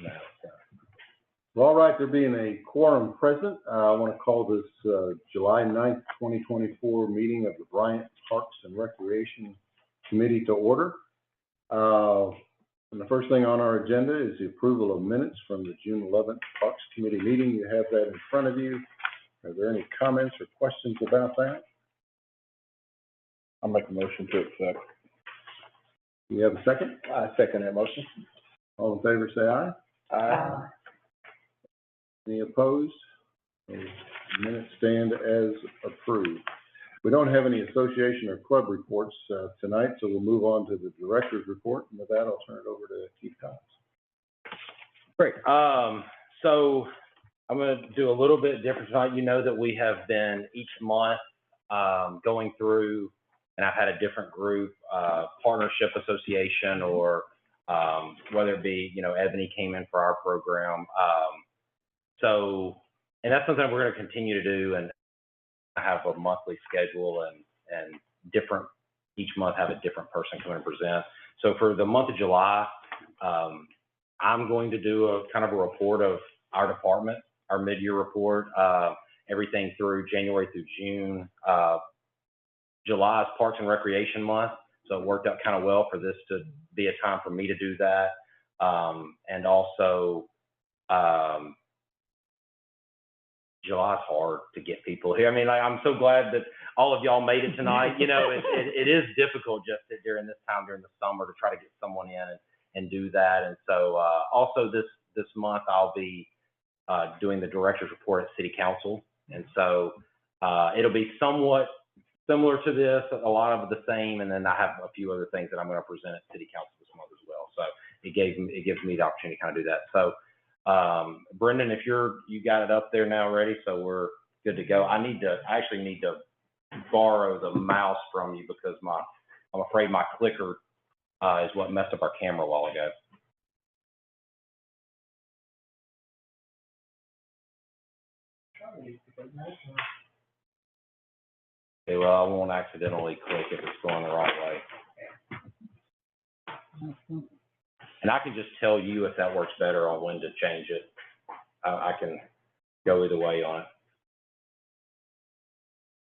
No, so. Well, all right, there being a quorum present, I want to call this July 9th, 2024 meeting of the Bryant Parks and Recreation Committee to order. And the first thing on our agenda is the approval of minutes from the June 11th Parks Committee meeting. You have that in front of you. Are there any comments or questions about that? I'll make a motion to accept. Do you have a second? I second that motion. All in favor, say aye. Aye. Any opposed? The minutes stand as approved. We don't have any association or club reports tonight, so we'll move on to the director's report. And with that, I'll turn it over to Keith Collins. Great. So I'm going to do a little bit different tonight. You know that we have been each month going through, and I've had a different group, partnership association, or whether it be, you know, Ebony came in for our program. And that's something we're going to continue to do, and I have a monthly schedule and different, each month have a different person come and present. So for the month of July, I'm going to do a kind of a report of our department, our mid-year report, everything through January through June. July is Parks and Recreation Month, so it worked out kind of well for this to be a time for me to do that. And also, July's hard to get people here. I mean, I'm so glad that all of y'all made it tonight. You know, it is difficult just during this time, during the summer, to try to get someone in and do that. And so also this month, I'll be doing the director's report at City Council. And so it'll be somewhat similar to this, a lot of the same. And then I have a few other things that I'm going to present at City Council this month as well. So it gives me the opportunity to kind of do that. So Brendan, if you got it up there now ready, so we're good to go. I actually need to borrow the mouse from you because I'm afraid my clicker is what messed up our camera a while ago. Okay, well, I won't accidentally click if it's going the right way. And I can just tell you if that works better on when to change it. I can go either way on it.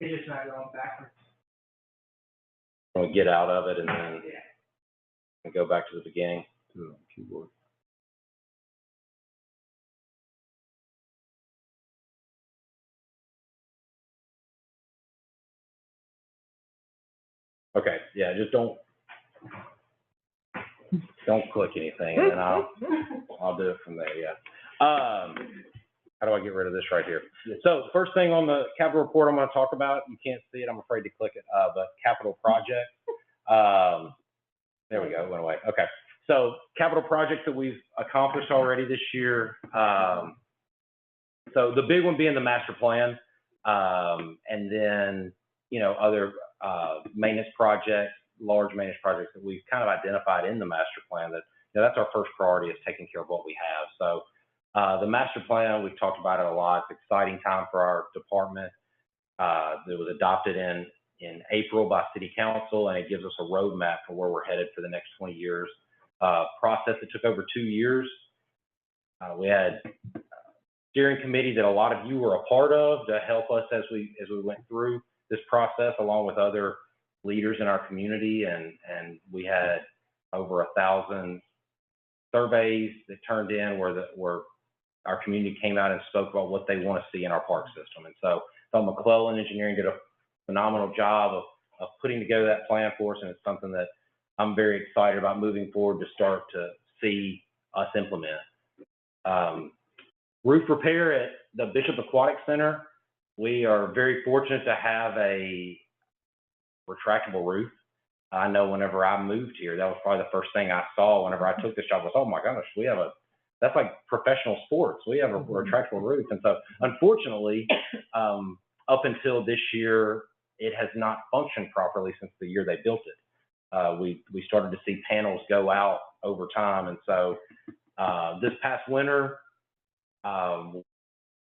It's just not going backwards. We'll get out of it and then and go back to the beginning. To the keyboard. Okay, yeah, just don't click anything, and then I'll do it from there. Yeah. How do I get rid of this right here? So first thing on the capital report I'm going to talk about, you can't see it, I'm afraid to click it, but capital project. There we go, it went away. Okay. So capital projects that we've accomplished already this year. So the big one being the master plan, and then, you know, other maintenance projects, large maintenance projects that we've kind of identified in the master plan that, you know, that's our first priority, is taking care of what we have. So the master plan, we've talked about it a lot. It's an exciting time for our department. It was adopted in April by City Council, and it gives us a roadmap for where we're headed for the next 20 years. Process that took over 2 years. We had a steering committee that a lot of you were a part of to help us as we went through this process, along with other leaders in our community, and we had over 1,000 surveys that turned in where our community came out and spoke about what they want to see in our park system. And so McClellan Engineering did a phenomenal job of putting together that plan for us, and it's something that I'm very excited about moving forward to start to see us implement. Roof repair at the Bishop Aquatic Center. We are very fortunate to have a retractable roof. I know whenever I moved here, that was probably the first thing I saw whenever I took this job was, oh my gosh, that's like professional sports. We have a retractable roof. And so unfortunately, up until this year, it has not functioned properly since the year they built it. We started to see panels go out over time. And so this past winter,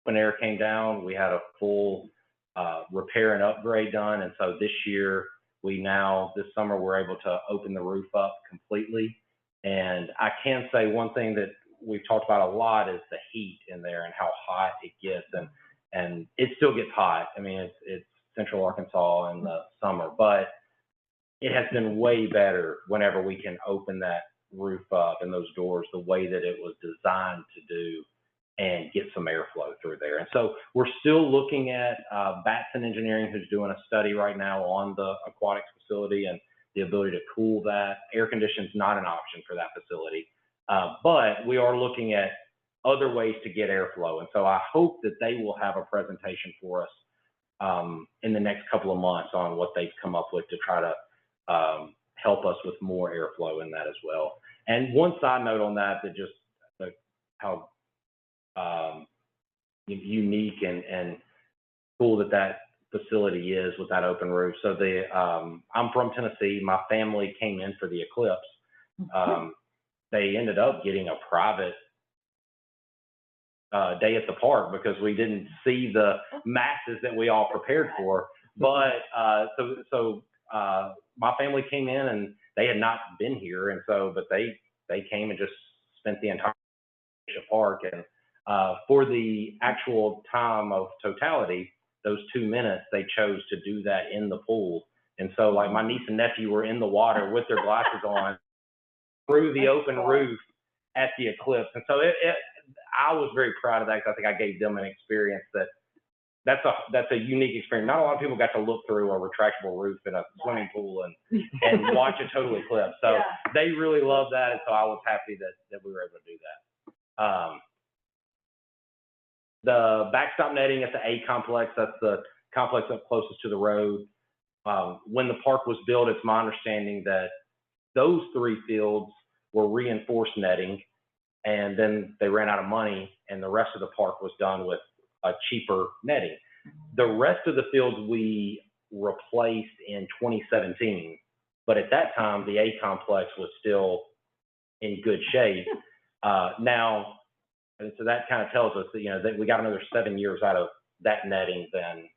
when air came down, we had a full repair and upgrade done. And so this year, this summer, we're able to open the roof up completely. And I can say one thing that we've talked about a lot is the heat in there and how hot it gets, and it still gets hot. I mean, it's Central Arkansas in the summer, but it has been way better whenever we can open that roof up and those doors the way that it was designed to do and get some airflow through there. And so we're still looking at Batson Engineering, who's doing a study right now on the aquatics facility and the ability to cool that. Air conditioning is not an option for that facility, but we are looking at other ways to get airflow. And so I hope that they will have a presentation for us in the next couple of months on what they've come up with to try to help us with more airflow in that as well. And one side note on that, that just how unique and cool that facility is with that open roof. So I'm from Tennessee. My family came in for the eclipse. They ended up getting a private day at the park because we didn't see the masses that we all prepared for. But so my family came in and they had not been here, and so but they came and just spent the entire park. And for the actual time of totality, those 2 minutes, they chose to do that in the pool. And so like my niece and nephew were in the water with their glasses on through the open roof at the eclipse. And so I was very proud of that because I think I gave them an experience that's a unique experience. Not a lot of people got to look through a retractable roof in a swimming pool and watch a total eclipse. So they really loved that. And so I was happy that we were able to do that. The backstop netting at the A complex, that's the complex up closest to the road. When the park was built, it's my understanding that those 3 fields were reinforced netting, and then they ran out of money, and the rest of the park was done with a cheaper netting. The rest of the fields we replaced in 2017, but at that time, the A complex was still in good shape. Now, and so that kind of tells us that, that we got another 7 years out of that netting than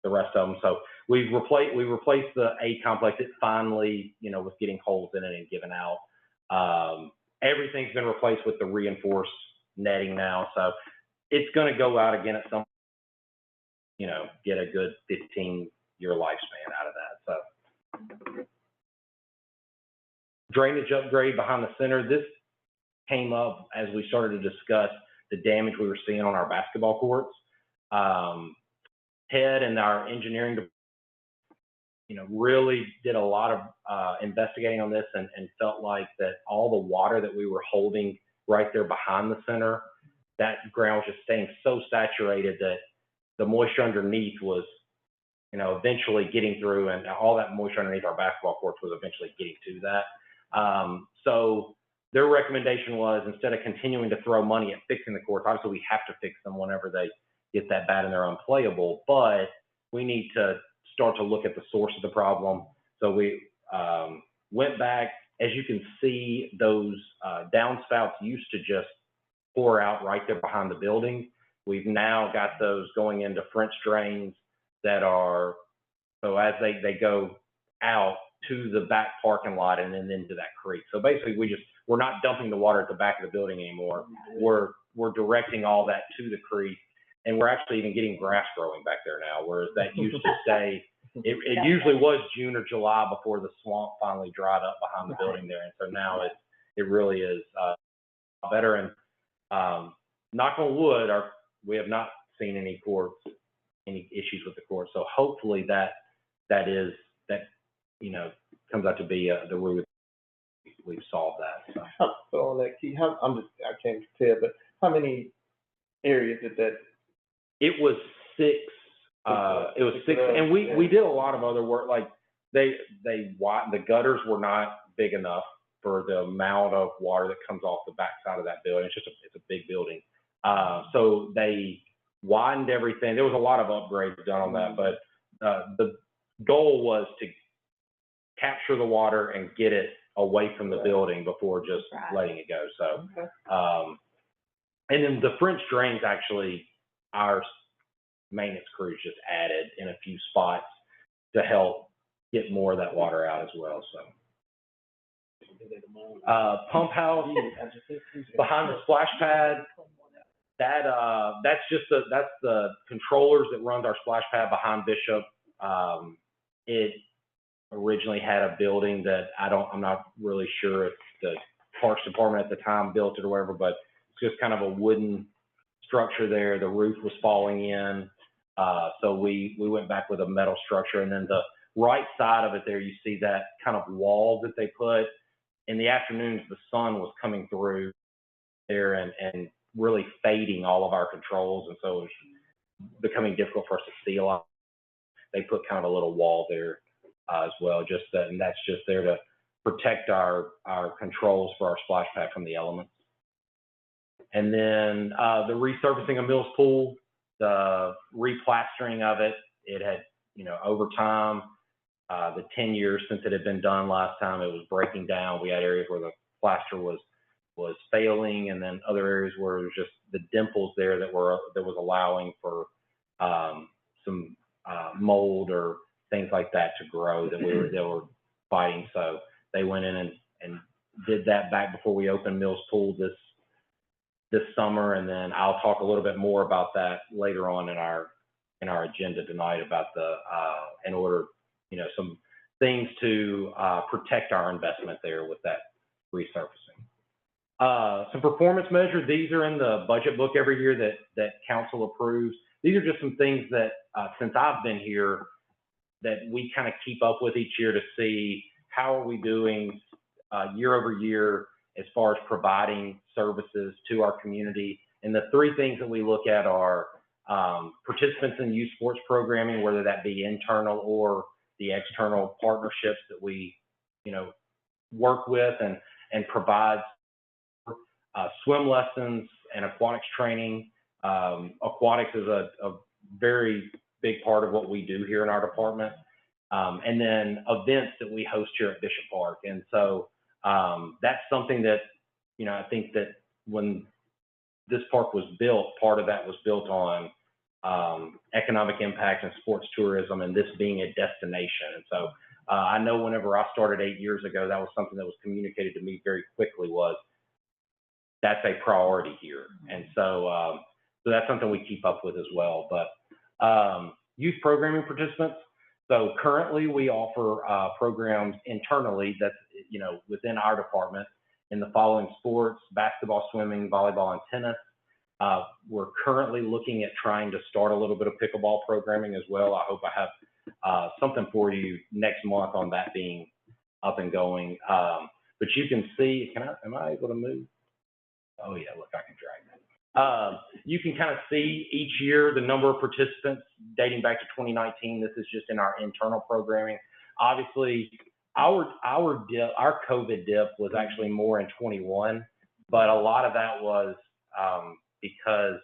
the rest of them. So we replaced the A complex. It finally, was getting holes in it and giving out. Everything's been replaced with the reinforced netting now. So it's going to go out again at some, get a good 15-year lifespan out of that. So drainage upgrade behind the center. This came up as we started to discuss the damage we were seeing on our basketball courts. Ted and our engineering department, really did a lot of investigating on this and felt like that all the water that we were holding right there behind the center, that ground was just staying so saturated that the moisture underneath was, eventually getting through, and all that moisture underneath our basketball courts was eventually getting to that. So their recommendation was, instead of continuing to throw money at fixing the courts, obviously we have to fix them whenever they get that bad and they're unplayable, but we need to start to look at the source of the problem. So we went back. As you can see, those downspouts used to just pour out right there behind the building. We've now got those going into French drains that are, so as they go out to the back parking lot and then into that creek. So basically we're not dumping the water at the back of the building anymore. We're directing all that to the creek, and we're actually even getting grass growing back there now, whereas that used to stay, it usually was June or July before the swamp finally dried up behind the building there. And so now it really is better. And knock on wood, we have not seen any issues with the court. So hopefully that comes out to be the root. We've solved that. So on that key, I can't tell, but how many areas did that? It was 6. It was 6, and we did a lot of other work. Like the gutters were not big enough for the amount of water that comes off the backside of that building. It's a big building. So they widened everything. There was a lot of upgrades done on that, but the goal was to capture the water and get it away from the building before just letting it go. So, and then the French drains, actually, our maintenance crews just added in a few spots to help get more of that water out as well. So Pump house behind the splash pad. That's the controllers that runs our splash pad behind Bishop. It originally had a building that I'm not really sure if the Parks Department at the time built it or whatever, but it's just kind of a wooden structure there. The roof was falling in. So we went back with a metal structure, and then the right side of it there, you see that kind of wall that they put. In the afternoons, the sun was coming through there and really fading all of our controls, and so it was becoming difficult for us to see a lot. They put kind of a little wall there as well, and that's just there to protect our controls for our splash pad from the elements. And then the resurfacing of Mills Pool, the replastering of it, it had, over time, the 10 years since it had been done last time, it was breaking down. We had areas where the plaster was failing, and then other areas where it was just the dimples there that was allowing for some mold or things like that to grow that they were fighting. So they went in and did that back before we opened Mills Pool this summer, and then I'll talk a little bit more about that later on in our agenda tonight about in order, some things to protect our investment there with that resurfacing. Some performance measures, these are in the budget book every year that council approves. These are just some things that since I've been here that we kind of keep up with each year to see how are we doing year over year as far as providing services to our community. And the three things that we look at are participants in youth sports programming, whether that be internal or the external partnerships that we, work with and provide swim lessons and aquatics training. Aquatics is a very big part of what we do here in our department. And then events that we host here at Bishop Park. And so that's something that, I think that when this park was built, part of that was built on economic impact and sports tourism and this being a destination. And so I know whenever I started 8 years ago, that was something that was communicated to me very quickly was that's a priority here. And so, so that's something we keep up with as well. But youth programming participants. So currently we offer programs internally that's, within our department in the following sports: basketball, swimming, volleyball, and tennis. We're currently looking at trying to start a little bit of pickleball programming as well. I hope I have something for you next month on that being up and going. But you can see, am I able to move? Oh yeah, look, I can drag that. You can kind of see each year the number of participants dating back to 2019. This is just in our internal programming. Obviously, our COVID dip was actually more in 21, but a lot of that was because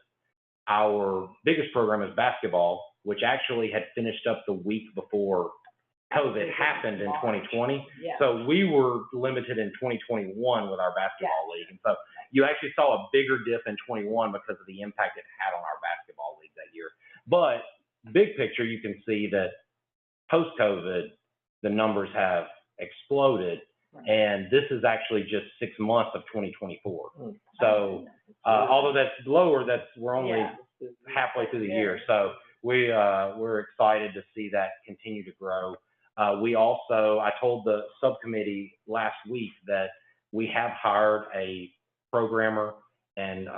our biggest program is basketball, which actually had finished up the week before COVID happened in 2020. Yeah. So we were limited in 2021 with our basketball league. And so you actually saw a bigger dip in 21 because of the impact it had on our basketball league that year. But big picture, you can see that post-COVID, the numbers have exploded. Right. And this is actually just 6 months of 2024. So although that's lower, we're only halfway through the year. So we're excited to see that continue to grow. I told the subcommittee last week that we have hired a programmer, and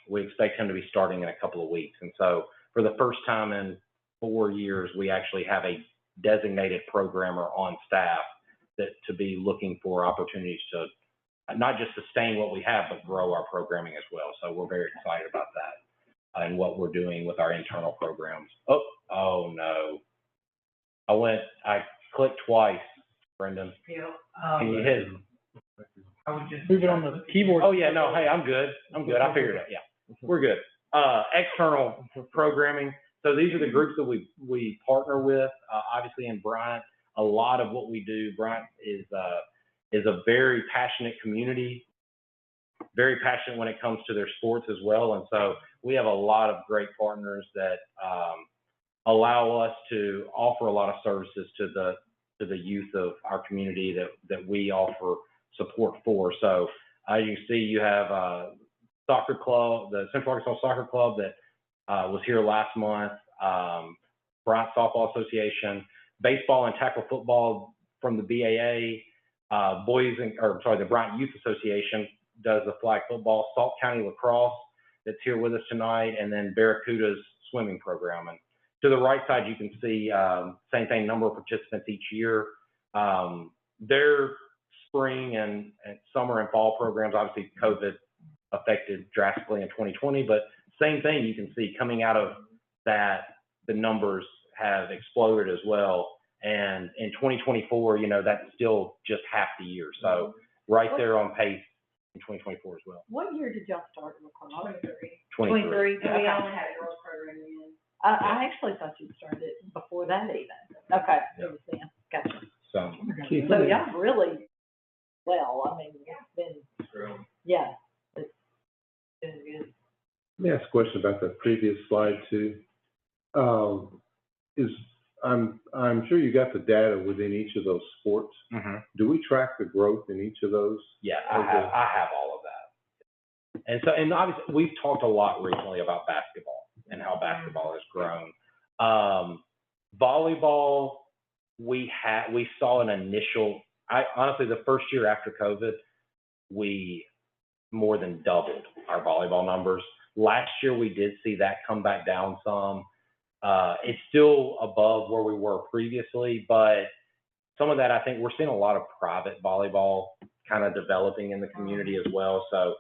we expect him to be starting in a couple of weeks. And so for the first time in 4 years, we actually have a designated programmer on staff to be looking for opportunities to not just sustain what we have, but grow our programming as well. So we're very excited about that and what we're doing with our internal programs. Oh no. I clicked twice, Brendan. Yeah. Can you hit it? I would just Move it on the keyboard. Oh yeah, no, hey, I'm good. I figured it out. Yeah, we're good. External programming. So these are the groups that we partner with. Obviously in Bryant, a lot of what we do, Bryant is a very passionate community, very passionate when it comes to their sports as well. And so we have a lot of great partners that allow us to offer a lot of services to the youth of our community that we offer support for. So you see, you have soccer club, the Central Arkansas Soccer Club that was here last month, Bryant Softball Association, baseball and tackle football from the BAA, the Bryant Youth Association does the flag football, Salt County Lacrosse that's here with us tonight, and then Barracuda's swimming program. And to the right side, you can see same thing, number of participants each year. Their spring and summer and fall programs, obviously COVID affected drastically in 2020, but same thing you can see coming out of that, the numbers have exploded as well. And in 2024, you know, that's still just half the year. So right there on pace in 2024 as well. What year did y'all start lacrosse? 23. 23. Yeah, we only had a girls program in. I actually thought you started before that even. Okay, Yeah. it was then. Gotcha. So Keith, So y'all really, well, I mean, it's been, yeah, it's been good. let me ask a question about the previous slide too. I'm sure you got the data within each of those sports. Do we track the growth in each of those? yeah, I have all of that. And so, and obviously we've talked a lot recently about basketball and how basketball has grown. Volleyball, we saw an initial, honestly, the first year after COVID, we more than doubled our volleyball numbers. Last year, we did see that come back down some. It's still above where we were previously, but some of that, I think we're seeing a lot of private volleyball kind of developing in the community as well. So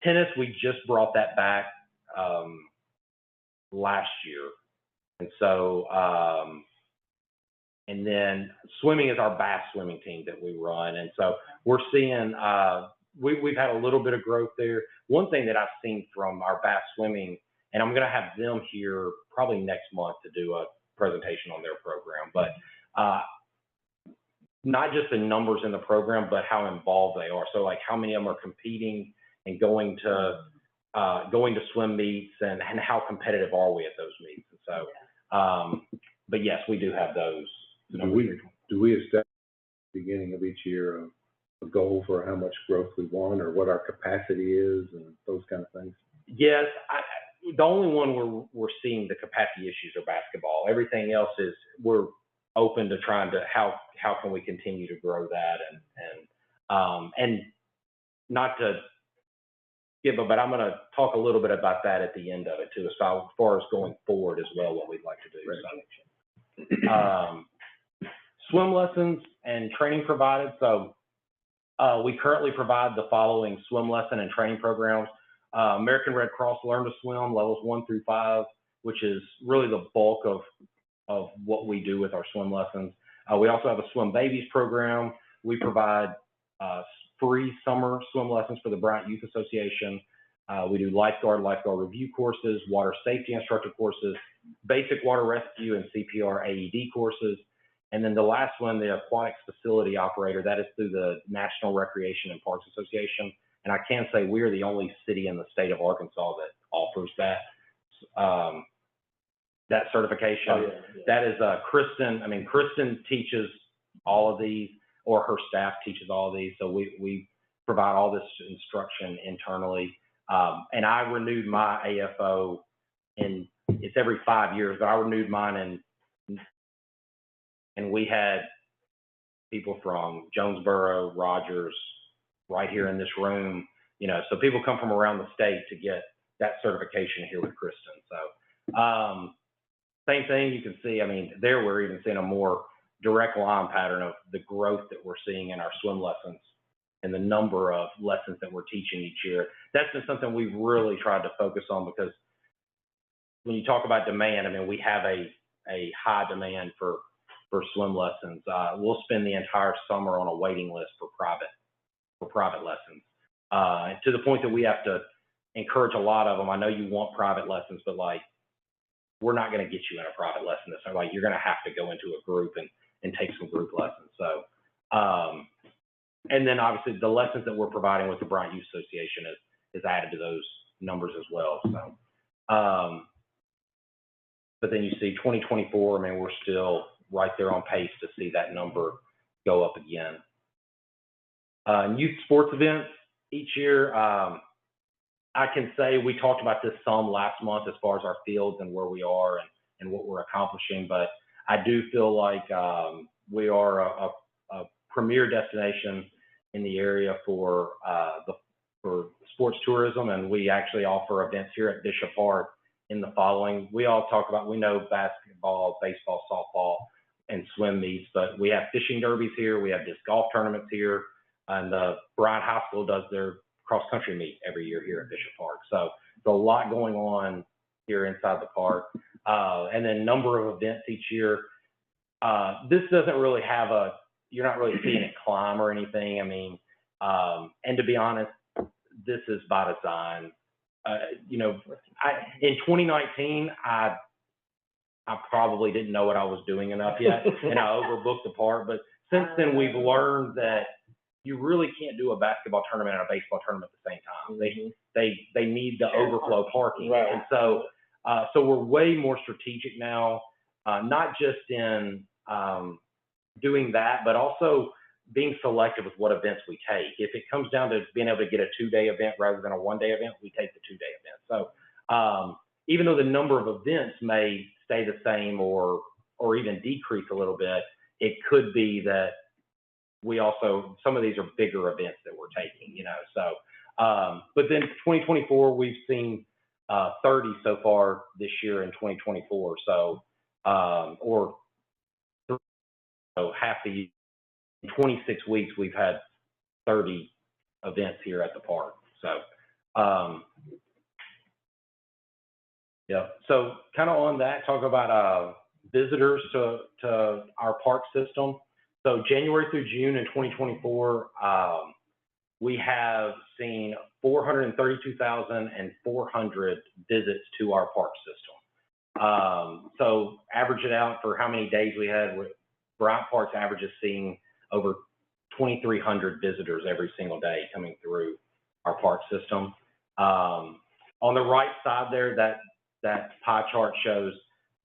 tennis, we just brought that back last year. And so, and then swimming is our bass swimming team that we run. And so we're seeing, we've had a little bit of growth there. One thing that I've seen from our bass swimming, and I'm going to have them here probably next month to do a presentation on their program, but not just the numbers in the program, but how involved they are. So like how many of them are competing and going to swim meets, and how competitive are we at those meets? And so, but yes, we do have those. Do we establish at the beginning of each year a goal for how much growth we want, or what our capacity is, and those kind of things? Yes, the only one we're seeing the capacity issues are basketball. Everything else is we're open to trying to how can we continue to grow that, and not to give but I'm going to talk a little bit about that at the end of it too, as far as going forward as well, what we'd like to do. Right. So, swim lessons and training provided. So we currently provide the following swim lesson and training programs. American Red Cross Learn to Swim, levels 1 through 5, which is really the bulk of what we do with our swim lessons. We also have a Swim Babies program. We provide free summer swim lessons for the Bryant Youth Association. We do lifeguard review courses, water safety instructor courses, basic water rescue and CPR AED courses. And then the last one, the aquatics facility operator, that is through the National Recreation and Parks Association. And I can say we're the only city in the state of Arkansas that offers that certification. Oh, yeah. That is Kristen. I mean, Kristen teaches all of these, or her staff teaches all of these. So we provide all this instruction internally. And I renewed my AFO it's every 5 years, but I renewed mine and we had people from Jonesboro, Rogers, right here in this room, you know, so people come from around the state to get that certification here with Kristen. So same thing you can see, I mean, there we're even seeing a more direct line pattern of the growth that we're seeing in our swim lessons and the number of lessons that we're teaching each year. That's been something we've really tried to focus on, because when you talk about demand, I mean, we have a high demand for swim lessons. We'll spend the entire summer on a waiting list for private lessons, to the point that we have to encourage a lot of them. I know you want private lessons, but like, we're not going to get you in a private lesson this time. Like, you're going to have to go into a group and take some group lessons. So, and then obviously the lessons that we're providing with the Bryant Youth Association is added to those numbers as well. So, but then you see 2024, I mean, we're still right there on pace to see that number go up again. Youth sports events each year. I can say we talked about this some last month as far as our fields and where we are and what we're accomplishing, but I do feel like we are a premier destination in the area for sports tourism, and we actually offer events here at Bishop Park in the following. We all talk about, we know basketball, baseball, softball, and swim meets, but we have fishing derbies here, we have disc golf tournaments here, and Bryant High School does their cross-country meet every year here at Bishop Park. So there's a lot going on here inside the park. And then number of events each year. This doesn't really have you're not really seeing it climb or anything. I mean, and to be honest, this is by design. You know, in 2019, I probably didn't know what I was doing enough yet, and I overbooked the park. But since then, we've learned that you really can't do a basketball tournament and a baseball tournament at the same time. They need the overflow parking, Right. and so we're way more strategic now, not just in doing that, but also being selective with what events we take. If it comes down to being able to get a 2-day event rather than a 1-day event, we take the 2-day event. So even though the number of events may stay the same or even decrease a little bit, it could be that we also, some of these are bigger events that we're taking, you know. So, but then 2024, we've seen 30 so far this year in 2024. So, or so half the year. In 26 weeks, we've had 30 events here at the park. So, yeah. So kind of on that, talk about visitors to our park system. So January through June in 2024, we have seen 432,400 visits to our park system. So average it out for how many days we had. Bryant Park's average is seeing over 2,300 visitors every single day coming through our park system. On the right side there, that pie chart shows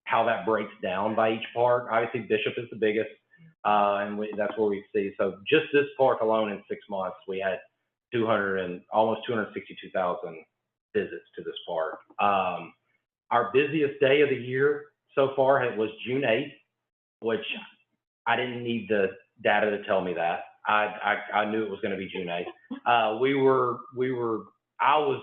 how that breaks down by each park. Obviously, Bishop is the biggest, and that's where we see. So just this park alone in 6 months, we had almost 262,000 visits to this park. Our busiest day of the year so far was June 8th, which I didn't need the data to tell me that. I knew it was going to be June 8th. I was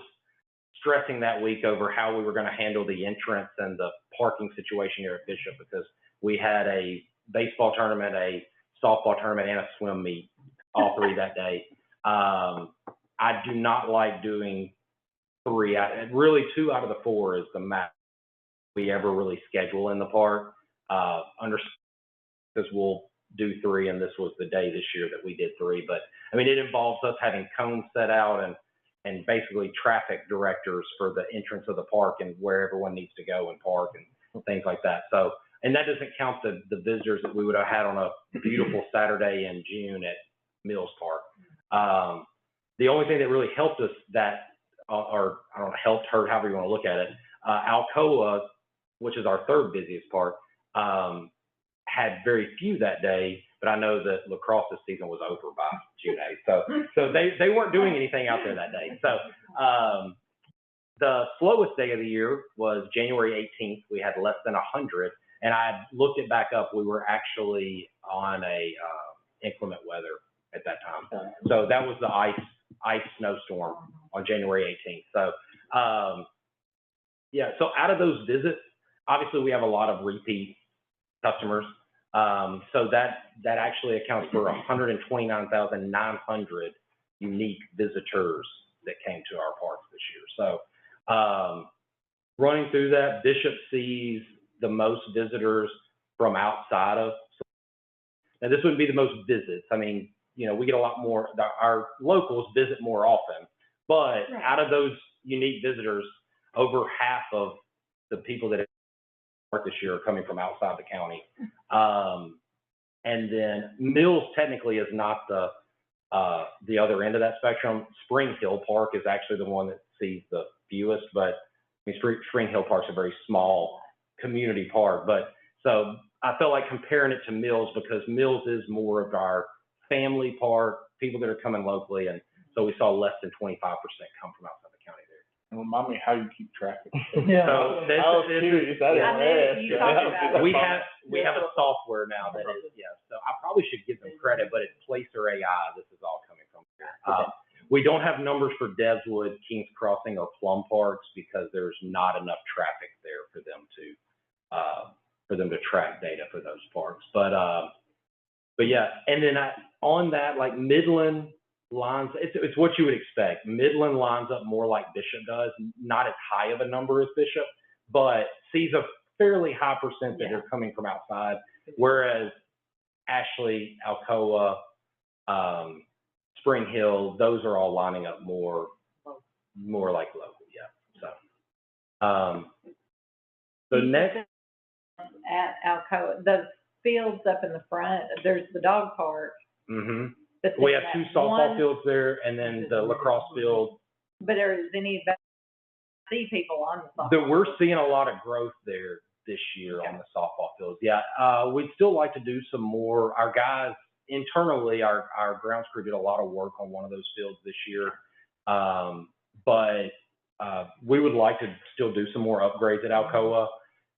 stressing that week over how we were going to handle the entrance and the parking situation here at Bishop, because we had a baseball tournament, a softball tournament, and a swim meet, all three that day. I do not like doing 3. Really, 2 out of the 4 is the max we ever really schedule in the park. Because we'll do 3, and this was the day this year that we did 3. But I mean, it involves us having cones set out and basically traffic directors for the entrance of the park and where everyone needs to go and park and things like that. So, and that doesn't count the visitors that we would have had on a beautiful Saturday in June at Mills Park. The only thing that really helped us or I don't know, helped, hurt, however you want to look at it, Alcoa, which is our 3rd busiest park, had very few that day, but I know that lacrosse's season was over by June 8th. So they weren't doing anything out there that day. So the slowest day of the year was January 18th. We had less than 100, and I looked it back up. We were actually on a inclement weather at that time. So that was the ice snowstorm on January 18th. So yeah, so out of those visits, obviously we have a lot of repeat customers. So that actually accounts for 129,900 unique visitors that came to our parks this year. So running through that, Bishop sees the most visitors from outside of. Now this wouldn't be the most visits. I mean, you know, we get a lot more. Our locals visit more often, but out of those unique visitors, over half of the people that this year are coming from outside the county. And then Mills technically is not the other end of that spectrum. Spring Hill Park is actually the one that sees the fewest, but I mean, Spring Hill Park's a very small community park. But so I felt like comparing it to Mills because Mills is more of our family park, people that are coming locally, and so we saw less than 25% come from outside the county there. And remind me how you keep track of it. Yeah. So I was curious. I didn't I knew you ask. talked about it. we have a software now that is, so I probably should give them credit, but it's Placer AI, this is all coming from here. We don't have numbers for Devswood, Kings Crossing, or Plum Parks because there's not enough traffic there for them to track data for those parks. But yeah, and then on that, like Midland lines, it's what you would expect. Midland lines up more like Bishop does, not as high of a number as Bishop, but sees a fairly high percent that are coming from outside, whereas Ashley, Alcoa, Spring Hill, those are all lining up more like local, yeah. So, so next. At Alcoa, those fields up in the front, there's the dog park. Mm-hmm. but We then have two that softball one- fields there, and then the lacrosse field. But there's any, see people on the softball. That we're field. seeing a lot of growth there this year on the softball fields. Yeah, we'd still like to do some more. Our guys internally, our grounds crew did a lot of work on one of those fields this year. But we would like to still do some more upgrades at Alcoa,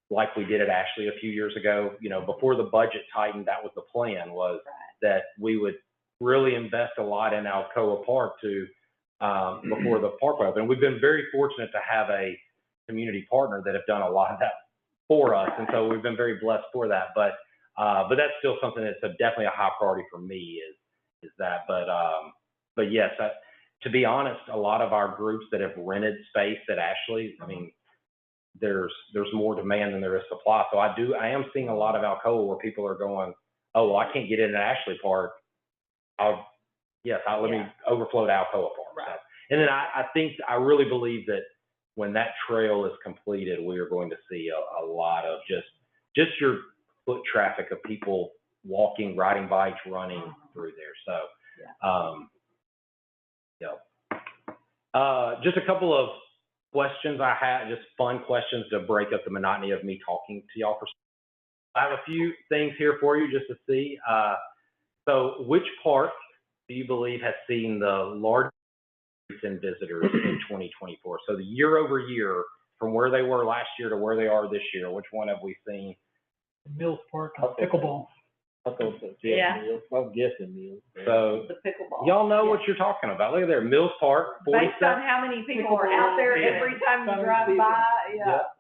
like we did at Ashley a few years ago. You know, before the budget tightened, that was the plan, was that we would really invest a lot in Alcoa Park to before the park opened. We've been very fortunate to have a community partner that have done a lot of that for us, and so we've been very blessed for that. But that's still something that's definitely a high priority for me is that. But yes, to be honest, a lot of our groups that have rented space at Ashley, I mean, there's more demand than there is supply. So I am seeing a lot of Alcoa where people are going, oh, well, I can't get in at Ashley Park. Let me overflow to Alcoa Park. Right. So, and then I really believe that when that trail is completed, we are going to see a lot of just your foot traffic of people walking, riding bikes, running through there. So, just a couple of questions I had, just fun questions to break up the monotony of me talking to y'all. I have a few things here for you just to see. So which park do you believe has seen the largest increase in visitors in 2024? So the year over year, from where they were last year to where they are this year, which one have we seen? Mills Park, pickleball. I thought so. Yeah. I'm guessing Mills. So The pickleball. y'all know what you're talking about. Look at there, Mills Park, Based 47. on how many people are out there Yeah. every time you drive by,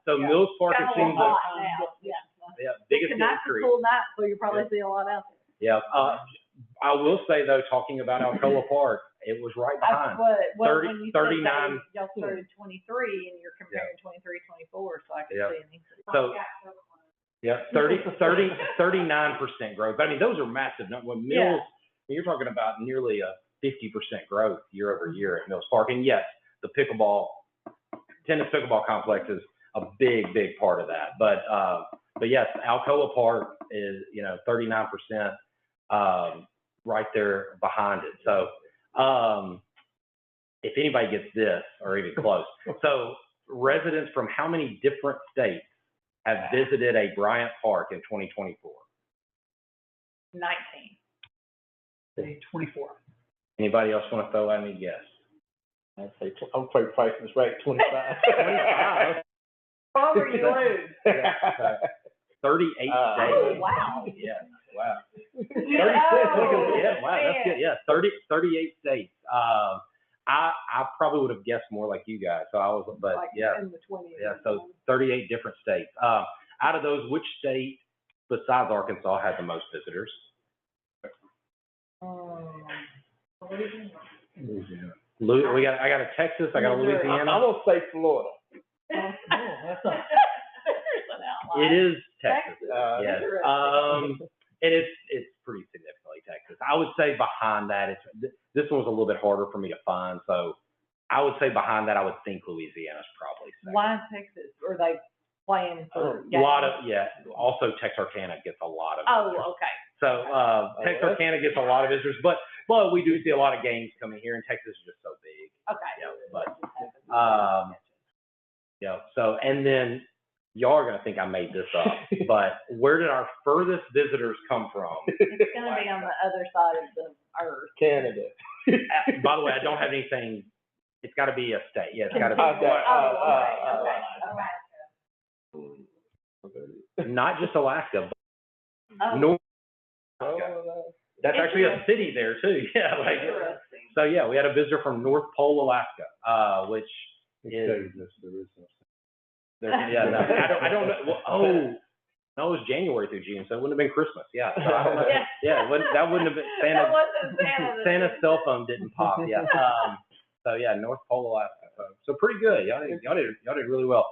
So Yeah. Mills Park has Got a seen lot now, biggest Tonight's a increase. cool night, so you'll probably see a lot out there. Yeah. I will say though, talking about Alcoa Park, it was right behind. That's what, 30, when you 39. said that y'all started 23 and you're comparing 23, 24, so I can Yeah. see an increase. So, yeah, 39% growth. But I mean, those are massive numbers. When Mills, you're talking about nearly a 50% growth year over year at Mills Park. And yes, the tennis pickleball complex is a big part of that. But yes, Alcoa Park is, 39%, right there behind it. So, if anybody gets this or even close. So residents from how many different states have visited a Bryant Park in 2024? 19. Say 24. Anybody else want to throw out any guess? I'd say, I'm afraid price is right, 25. 25. Over you lose. Yeah, 38 states. Oh, wow. Yeah, wow. 30 cents. Yeah, wow, that's good. Yeah, 38 states. I probably would have guessed more like you guys. So I was, but Like yeah. in the 20s. Yeah, so 38 different states. Out of those, which state besides Arkansas had the most visitors? Louisiana. I got a Texas, I got a Missouri. Louisiana. I'm gonna say Florida. That's not. There's an outlier. It is Texas. Yes. Interesting. And it's pretty significantly Texas. I would say behind that, this one was a little bit harder for me to find. So I would say behind that, I would think Louisiana's probably second. Why Texas? Are they playing for A lot of, also Texarkana gets a lot of visitors. Oh, okay. So Texarkana gets a lot of visitors, but we do see a lot of games coming here, and Texas is just so big. Okay. Yeah, but so and then y'all are gonna think I made this up, but where did our furthest visitors come from? It's gonna be on the other side of the earth. Canada. By the way, I don't have anything, it's gotta be a state, yeah, it's gotta be. Okay. Not just Alaska, but Oh, North, Oh, that's actually a city there too, yeah, like, interesting. so yeah, we had a visitor from North Pole, Alaska, which It is, says this, there is no. yeah, no, I don't know, well, oh, no, it was January through June, so it wouldn't have been Christmas, yeah, so I don't know, Yeah. yeah, that wouldn't have been, That wasn't Santa. Santa's cell phone didn't pop, yeah, so yeah, North Pole, Alaska, so pretty good, y'all did really well.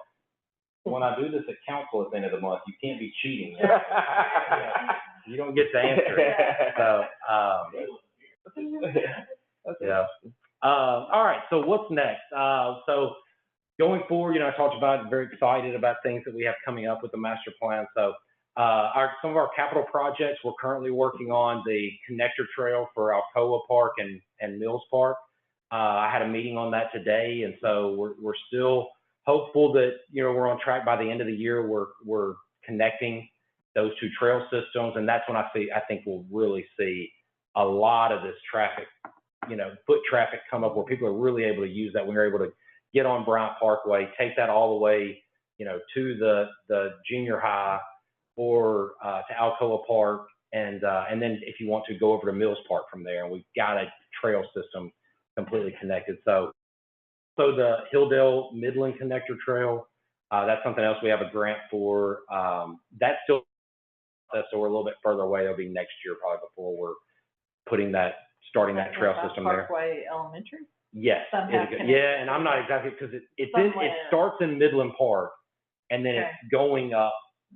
When I do this at council at the end of the month, you can't be cheating. You don't get to answer. So, yeah. All right. So what's next? So going forward, I talked about, very excited about things that we have coming up with the master plan. So, some of our capital projects, we're currently working on the connector trail for Alcoa Park and Mills Park. I had a meeting on that today. And so we're still hopeful that, we're on track by the end of the year. We're connecting those two trail systems. And that's when I think we'll really see a lot of this traffic, foot traffic come up where people are really able to use that. When you're able to get on Bryant Parkway, take that all the way, to the junior high or to Alcoa Park. And then if you want to go over to Mills Park from there, and we've got a trail system completely connected. So the Hilldale Midland Connector Trail, that's something else we have a grant for. That's still, so we're a little bit further away. It'll be next year probably before we're starting that trail system there. Parkway Elementary? Yes. Yeah, and I'm not exactly, because it starts in Midland Park, and then it's going up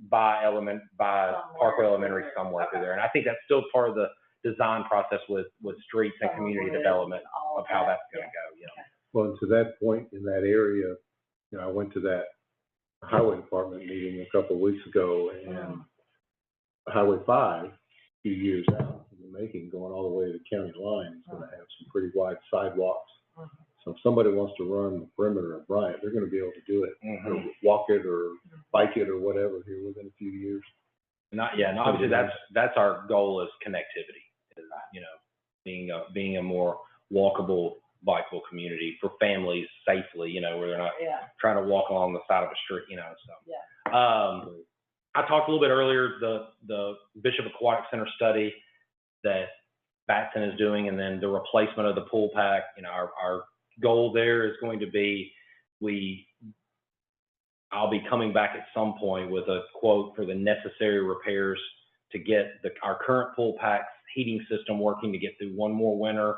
by Parkway Elementary somewhere through there. And I think that's still part of the design process with streets and community development of how that's going to go. Yeah. Well, and to that point in that area, I went to that highway department meeting a couple of weeks ago, and Highway 5, a few years out in the making, going all the way to the county line, is going to have some pretty wide sidewalks. So if somebody wants to run the perimeter of Bryant, they're going to be able to do it, or walk it, or bike it, or whatever here within a few years. Obviously that's our goal, is connectivity, being a more walkable, bikeable community for families safely, where they're not trying to walk along the side of a street, so. I talked a little bit earlier, the Bishop Aquatic Center study that Batson is doing, and then the replacement of the pool pack. Our goal there is going to be, I'll be coming back at some point with a quote for the necessary repairs to get our current pool pack's heating system working to get through one more winter,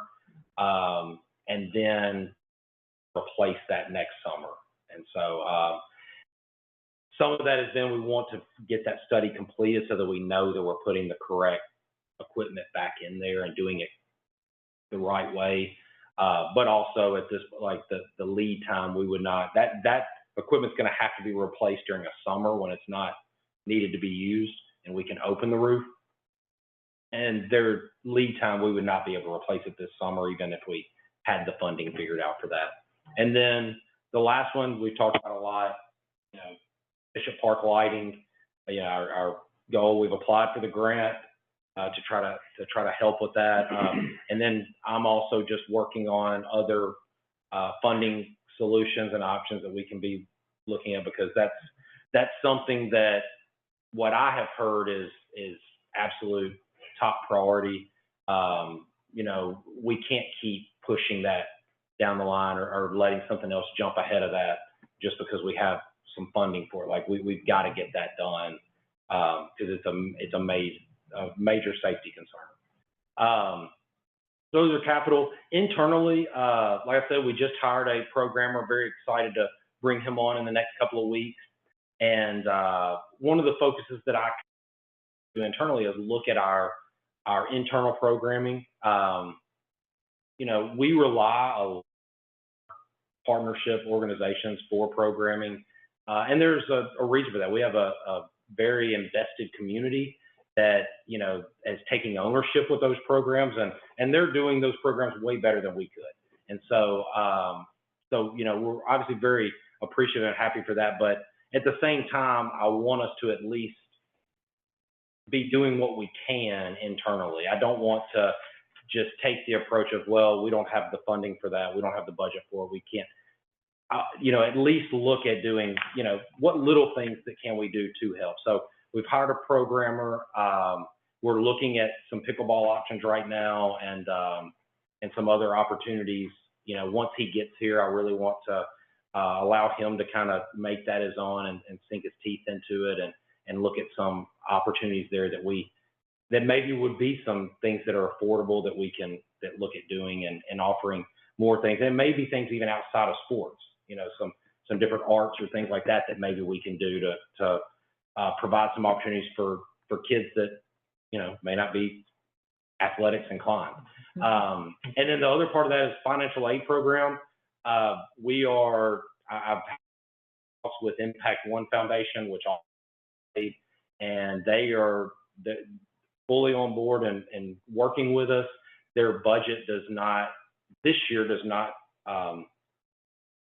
and then replace that next summer. And so some of that has been, we want to get that study completed so that we know that we're putting the correct equipment back in there and doing it the right way. But also at this, like the lead time, we would not, that equipment's going to have to be replaced during a summer when it's not needed to be used, and we can open the roof. And their lead time, we would not be able to replace it this summer, even if we had the funding figured out for that. And then the last one we've talked about a lot, Bishop Park lighting. Our goal, we've applied for the grant to try to help with that. And then I'm also just working on other funding solutions and options that we can be looking at, because that's something that what I have heard is absolute top priority. We can't keep pushing that down the line or letting something else jump ahead of that just because we have some funding for it. Like we've got to get that done because it's a major safety concern. Those are capital. Internally, like I said, we just hired a programmer. Very excited to bring him on in the next couple of weeks. And one of the focuses that I do internally is look at our internal programming. We rely on partnership organizations for programming. And there's a reason for that. We have a very invested community that, is taking ownership with those programs, and they're doing those programs way better than we could. And so, we're obviously very appreciative and happy for that. But at the same time, I want us to at least be doing what we can internally. I don't want to just take the approach of, well, we don't have the funding for that, we don't have the budget for it, we can't. You know, at least look at doing, you know, what little things that can we do to help. So we've hired a programmer. We're looking at some pickleball options right now, and some other opportunities. You know, once he gets here, I really want to allow him to kind of make that his own and sink his teeth into it, and look at some opportunities there that maybe would be some things that are affordable that we can look at doing and offering more things, and maybe things even outside of sports. You know, some different arts or things like that maybe we can do to provide some opportunities for kids that, you know, may not be athletics inclined. And then the other part of that is financial aid program. I've talked with Impact One Foundation, which and they are fully on board and working with us. Their budget this year does not,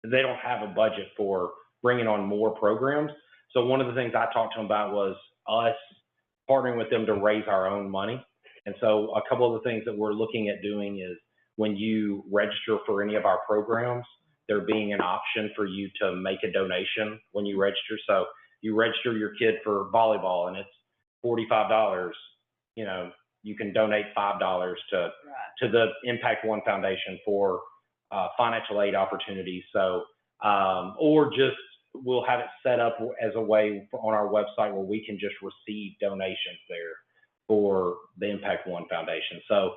they don't have a budget for bringing on more programs. So one of the things I talked to them about was us partnering with them to raise our own money. And so a couple of the things that we're looking at doing is when you register for any of our programs, there being an option for you to make a donation when you register. So you register your kid for volleyball and it's $45, you know, you can donate $5 to the Impact One Foundation for financial aid opportunities. So, or just we'll have it set up as a way on our website where we can just receive donations there for the Impact One Foundation. So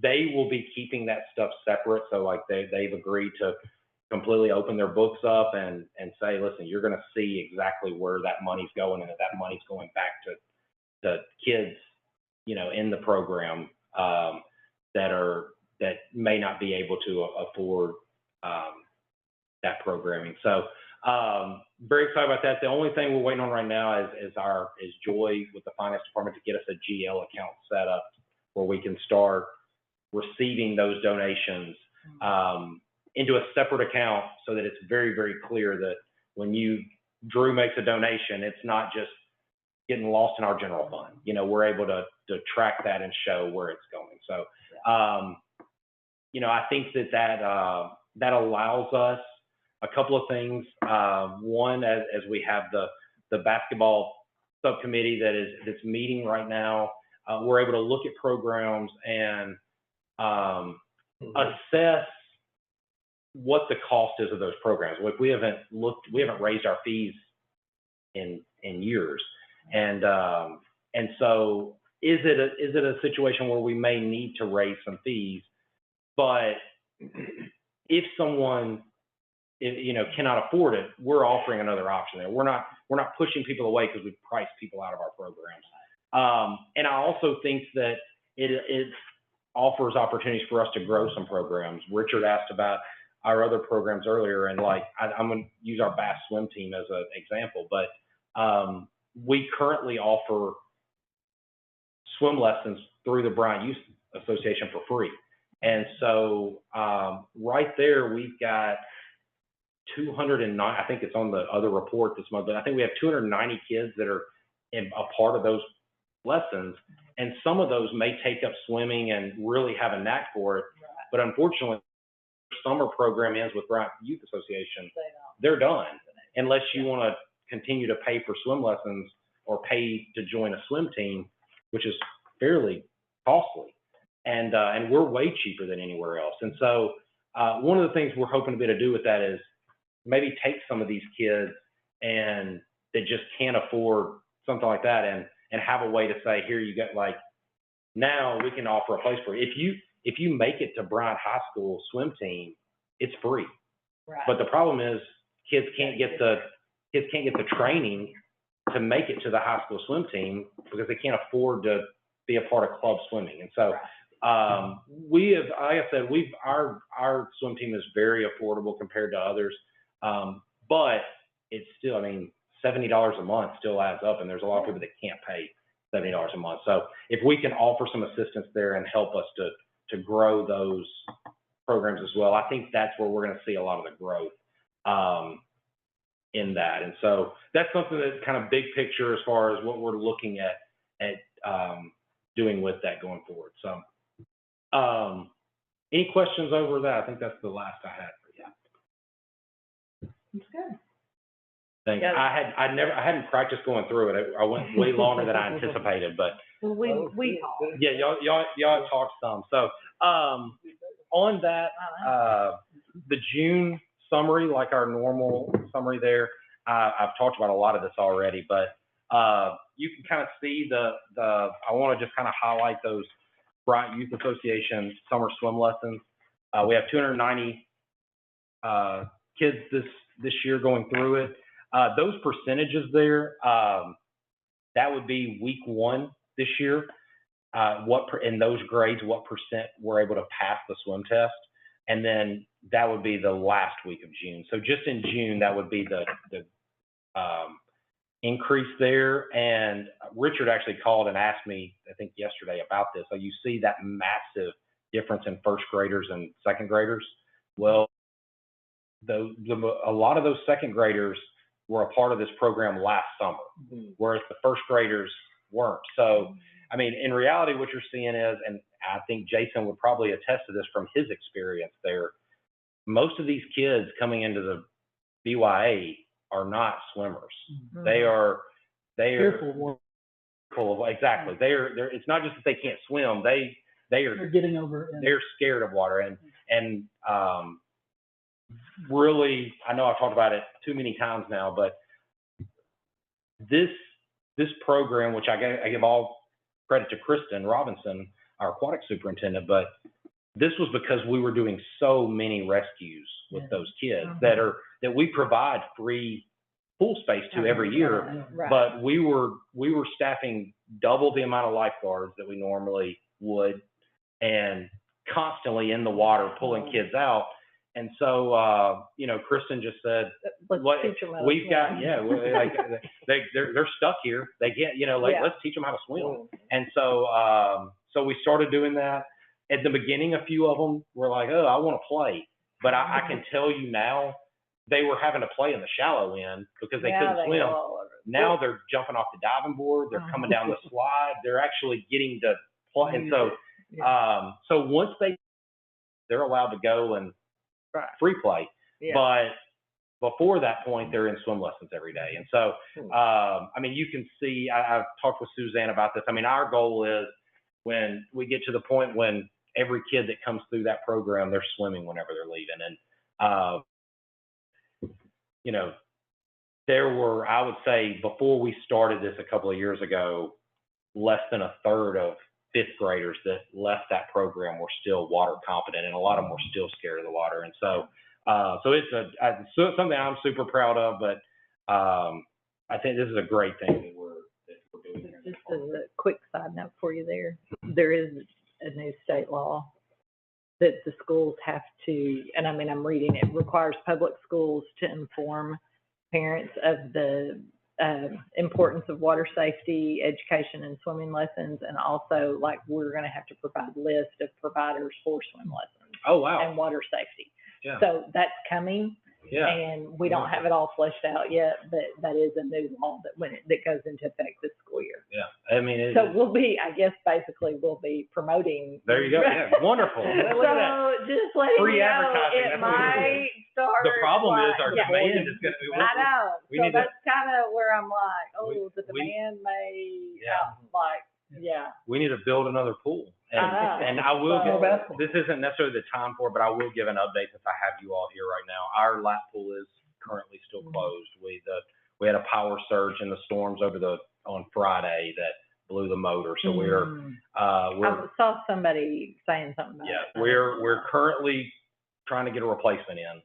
they will be keeping that stuff separate. So like they've agreed to completely open their books up and say, listen, you're going to see exactly where that money's going, and that money's going back to kids, you know, in the program that may not be able to afford that programming. So very excited about that. The only thing we're waiting on right now is Joy with the finance department to get us a GL account set up where we can start receiving those donations into a separate account, so that it's very, very clear that when Drew makes a donation, it's not just getting lost in our general fund. You know, we're able to track that and show where it's going. So, you know, I think that allows us a couple of things. One, as we have the basketball subcommittee that's meeting right now, we're able to look at programs and assess what the cost is of those programs. Like we haven't raised our fees in years, and so is it a situation where we may need to raise some fees? But if someone, you know, cannot afford it, we're offering another option there. We're not pushing people away because we've priced people out of our programs. And I also think that it offers opportunities for us to grow some programs. Richard asked about our other programs earlier, and like I'm going to use our bass swim team as an example, but we currently offer swim lessons through the Bryant Youth Association for free. And so right there, we've got 209, I think it's on the other report this month, but I think we have 290 kids that are a part of those lessons. And some of those may take up swimming and really have a knack for it. But unfortunately, summer program ends with Bryant Youth Association, they're done. Unless you want to continue to pay for swim lessons or pay to join a swim team, which is fairly costly. And we're way cheaper than anywhere else. And so one of the things we're hoping to be able to do with that is maybe take some of these kids and that just can't afford something like that and have a way to say, here you get, like, now we can offer a place for you. If you make it to Bryant High School swim team, it's free. Right. But the problem is kids can't get the training to make it to the high school swim team because they can't afford to be a part of club swimming. And so we have, like I said, our swim team is very affordable compared to others. But it's still, I mean, $70 a month still adds up, and there's a lot of people that can't pay $70 a month. So if we can offer some assistance there and help us to grow those programs as well, I think that's where we're going to see a lot of the growth. in that. And so that's something that's kind of big picture as far as what we're looking at doing with that going forward. So, any questions over that? I think that's the last I had for you. It's good. Thanks. Yeah. I hadn't practiced going through it. I went way longer than I anticipated, but Well, we yeah, y'all talked some. So, on that, the June summary, like our normal summary there, I've talked about a lot of this already, but you can kind of see I want to just kind of highlight those Bryant Youth Association summer swim lessons. We have 290 kids this year going through it. Those percentages there, that would be week 1 this year. In those grades, what percent were able to pass the swim test, and then that would be the last week of June. So just in June, that would be the increase there. And Richard actually called and asked me, I think yesterday, about this. So you see that massive difference in first graders and second graders. Well, a lot of those second graders were a part of this program last summer, whereas the first graders weren't. So, I mean, in reality, what you're seeing is, and I think Jason would probably attest to this from his experience there, most of these kids coming into the BYA are not swimmers. Mm-hmm. They are Fearful of exactly. It's not just that they can't swim. they're getting over it. They're scared of water. And really, I know I've talked about it too many times now, but this program, which I give all credit to Kristen Robinson, our aquatic superintendent, but this was because we were doing so many rescues with those kids that we provide free pool space to every year. Right. But we were staffing double the amount of lifeguards that we normally would, and constantly in the water pulling kids out. And so, Kristen just said, Let's teach them how to we've swim. got, like they're stuck here. They can't, let's teach them how to swim. And so we started doing that. At the beginning, a few of them were like, oh, I want to play. But I can tell you now, they were having to play in the shallow end because they couldn't swim. Now they're jumping off the diving board. They're coming down the slide. They're actually getting to play. And so, so once they're allowed to go and free play. Yeah. But before that point, they're in swim lessons every day. And so, I mean, you can see, I've talked with Suzanne about this. I mean, our goal is when we get to the point when every kid that comes through that program, they're swimming whenever they're leaving. And, there were, I would say, before we started this a couple of years ago, less than a third of fifth graders that left that program were still water competent, and a lot of them were still scared of the water. And so, so it's something I'm super proud of, but I think this is a great thing that we're doing. Just as a quick side note for you there is a new state law that the schools have to, and I mean, I'm reading it, requires public schools to inform parents of the importance of water safety, education, and swimming lessons, and also, like, we're going to have to provide a list of providers for swim lessons. Oh, wow. And water safety. Yeah. So that's coming. Yeah. And we don't have it all fleshed out yet, but that is a new law that goes into effect this school year. Yeah. I mean, so we'll be promoting. There you go. Yeah. Wonderful. Look at that. So just letting Free you know, advertising. it might start. The problem is our demand is going to be. I know. So that's kind of where I'm like, the demand may, we need to build another pool. And I will this isn't necessarily the time for it, but I will give an update since I have you all here right now. Our lap pool is currently still closed. We had a power surge in the storms on Friday that blew the motor. So I saw somebody saying something about it. We're currently trying to get a replacement in.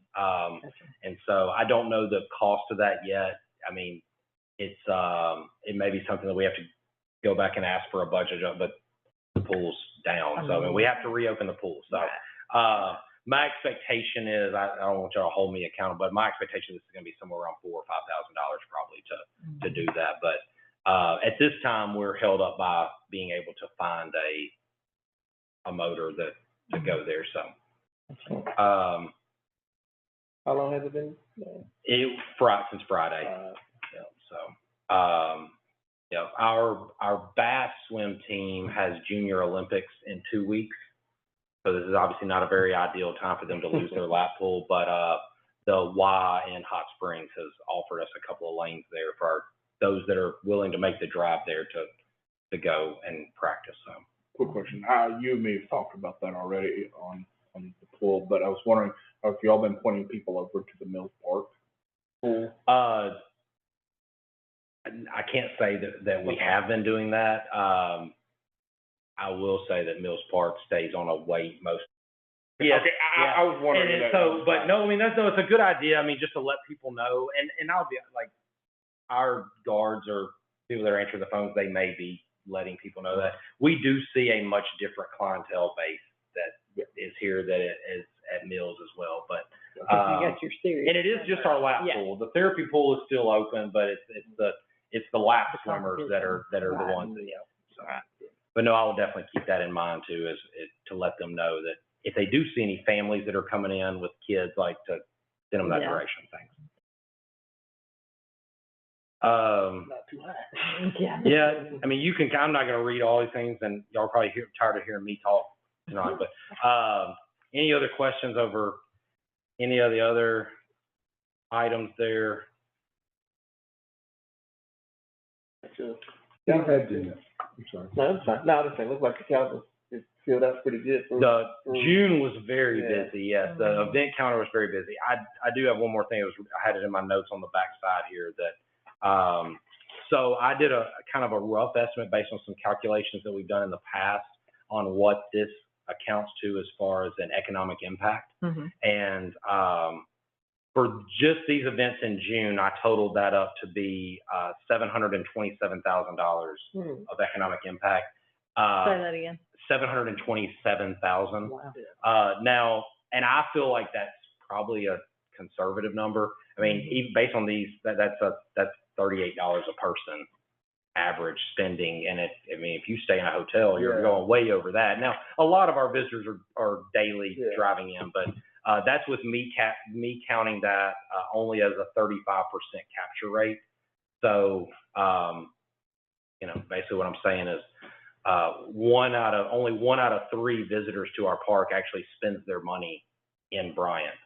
And so I don't know the cost of that yet. I mean, it may be something that we have to go back and ask for a budget of, but the pool's down. So I mean, we have to reopen the pool. So my expectation is, I don't want y'all to hold me accountable, but my expectation is it's going to be somewhere around $4,000 or $5,000 probably to do that. But at this time, we're held up by being able to find a motor to go there. So How long has it been? Since Friday. Yeah, so, yeah, our bass swim team has Junior Olympics in 2 weeks. So this is obviously not a very ideal time for them to lose their lap pool, but, the Y in Hot Springs has offered us a couple of lanes there for those that are willing to make the drive there to go and practice. So. Quick question. You and me have talked about that already on the pool, but I was wondering if y'all been pointing people over to the Mills Park pool? I can't say that we have been doing that. I will say that Mills Park stays on a wait most. Yes, Okay, I was wondering. and so, but no, I mean, it's a good idea. I mean, just to let people know, and I'll be like, our guards or people that are answering the phones, they may be letting people know that we do see a much different clientele base that is here that is at Mills as well. But You got your series. and it is just our lap pool. The therapy pool is still open, but it's the lap swimmers that are the ones that, so. But no, I will definitely keep that in mind too, to let them know that if they do see any families that are coming in with kids, like to send them that direction. Thanks. Not too high. Yeah, I mean, I'm not gonna read all these things, and y'all are probably tired of hearing me talk tonight, but, any other questions over any of the other items there? Sure. Go ahead, Gina. I'm sorry. No, it's fine. No, I'm just saying, looks like the calendar is filled out pretty good. June was very Yeah. busy, yes. The event calendar was very busy. I do have one more thing. I had it in my notes on the back side here that, so I did a kind of a rough estimate based on some calculations that we've done in the past on what this accounts to as far as an economic impact. Mm-hmm. And, for just these events in June, I totaled that up to be, $727,000 of economic impact. Say that again. $727,000. Wow. Now, and I feel like that's probably a conservative number. I mean, even based on these, that's $38 a person average spending. And if you stay in a hotel, you're going way over that. Now, a lot of our visitors are daily driving in, but that's with me counting that only as a 35% capture rate. So, basically what I'm saying is, only one out of 3 visitors to our park actually spends their money in Bryant,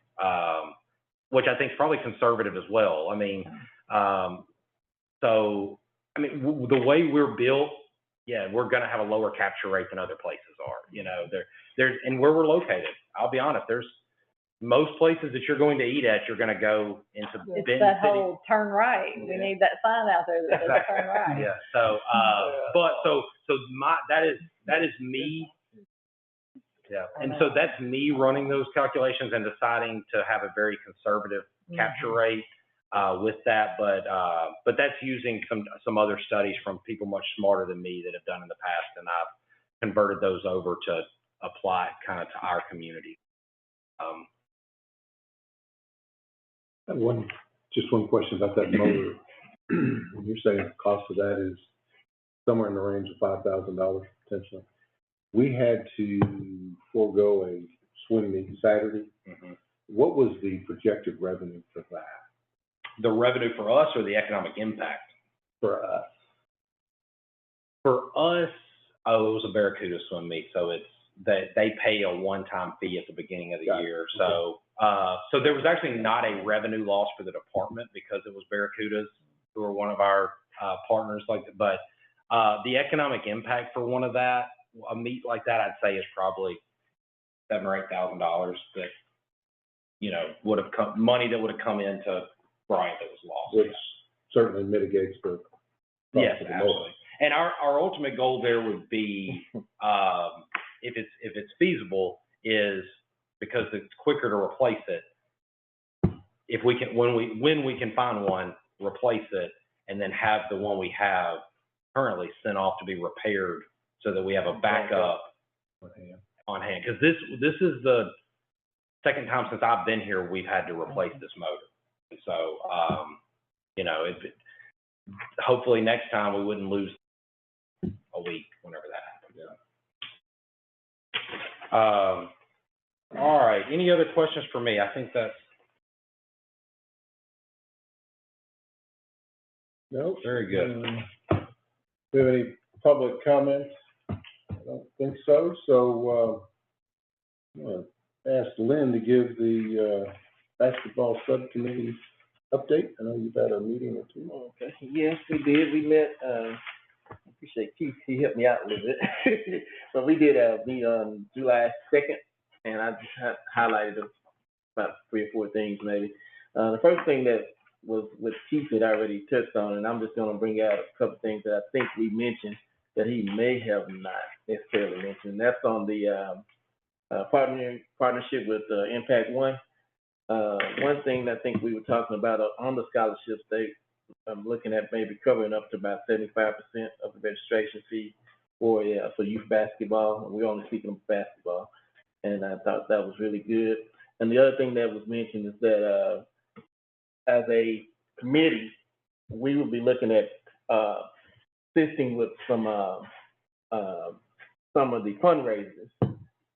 which I think is probably conservative as well. I mean, the way we're built, we're going to have a lower capture rate than other places are. And where we're located, I'll be honest, there's most places that you're going to eat at, you're going to go into It's Benton that City. whole turn right. We need that sign out there that says turn right. Yeah. So, that is me. Yeah. And so that's me running those calculations and deciding to have a very conservative capture rate with that. But that's using some other studies from people much smarter than me that have done in the past, and I've converted those over to apply it kind of to our community. Just one question about that motor. You're saying the cost of that is somewhere in the range of $5,000 potentially. We had to forego a swim meet Saturday. Mm-hmm. What was the projected revenue for that? The revenue for us or the economic impact? For us. For us, it was a Barracuda swim meet, so it's that they pay a one-time fee at the beginning of the year. So, so there was actually not a revenue loss for the department because it was Barracudas who are one of our partners. But the economic impact for a meet like that, I'd say is probably $7,000 or $8,000 that would have money that would have come into Bryant that was lost. Which certainly mitigates the. Yes, absolutely. And our ultimate goal there would be, if it's feasible, is because it's quicker to replace it. If we can, when we can find one, replace it, and then have the one we have currently sent off to be repaired, so that we have a backup on hand. Because this is the second time since I've been here we've had to replace this motor. And so, hopefully next time we wouldn't lose a week whenever that happens. All right. Any other questions for me? I think that's No? Very good. Do we have any public comments? I don't think so, so, I'm gonna ask Lynn to give the, basketball subcommittee update. I know you've had a meeting or two. Okay, yes, we did. We met, I appreciate Keith, he helped me out a little bit. But we did, meet on July 2nd, and I just highlighted about 3 or 4 things maybe. The first thing that was what Keith had already touched on, and I'm just gonna bring out a couple things that I think we mentioned that he may have not necessarily mentioned. That's on the, partnership with, Impact One. One thing that I think we were talking about on the scholarships, I'm looking at maybe covering up to about 75% of the registration fee for youth basketball. We're only speaking of basketball, and I thought that was really good. And the other thing that was mentioned is that as a committee, we will be looking at assisting with some of the fundraisers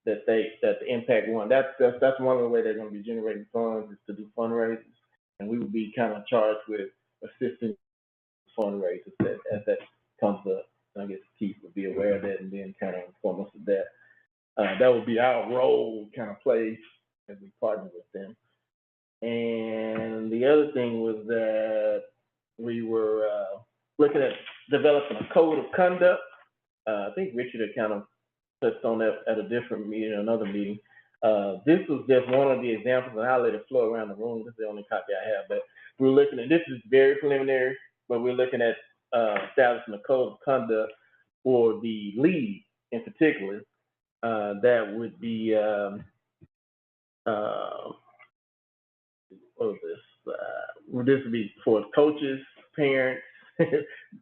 that the Impact One. That's one of the ways they're going to be generating funds is to do fundraisers, and we will be kind of charged with assisting fundraisers as that comes up. I guess Keith would be aware of that and then kind of inform us of that. That would be our role, kind of play as we partner with them. And the other thing was that we were looking at developing a code of conduct. I think Richard had kind of touched on that at a different meeting, another meeting. This was just one of the examples, and I'll let it flow around the room. This is the only copy I have, but we're looking at, this is very preliminary, but we're looking at establishing a code of conduct for the league in particular. That would be, what was this? This would be for coaches, parents,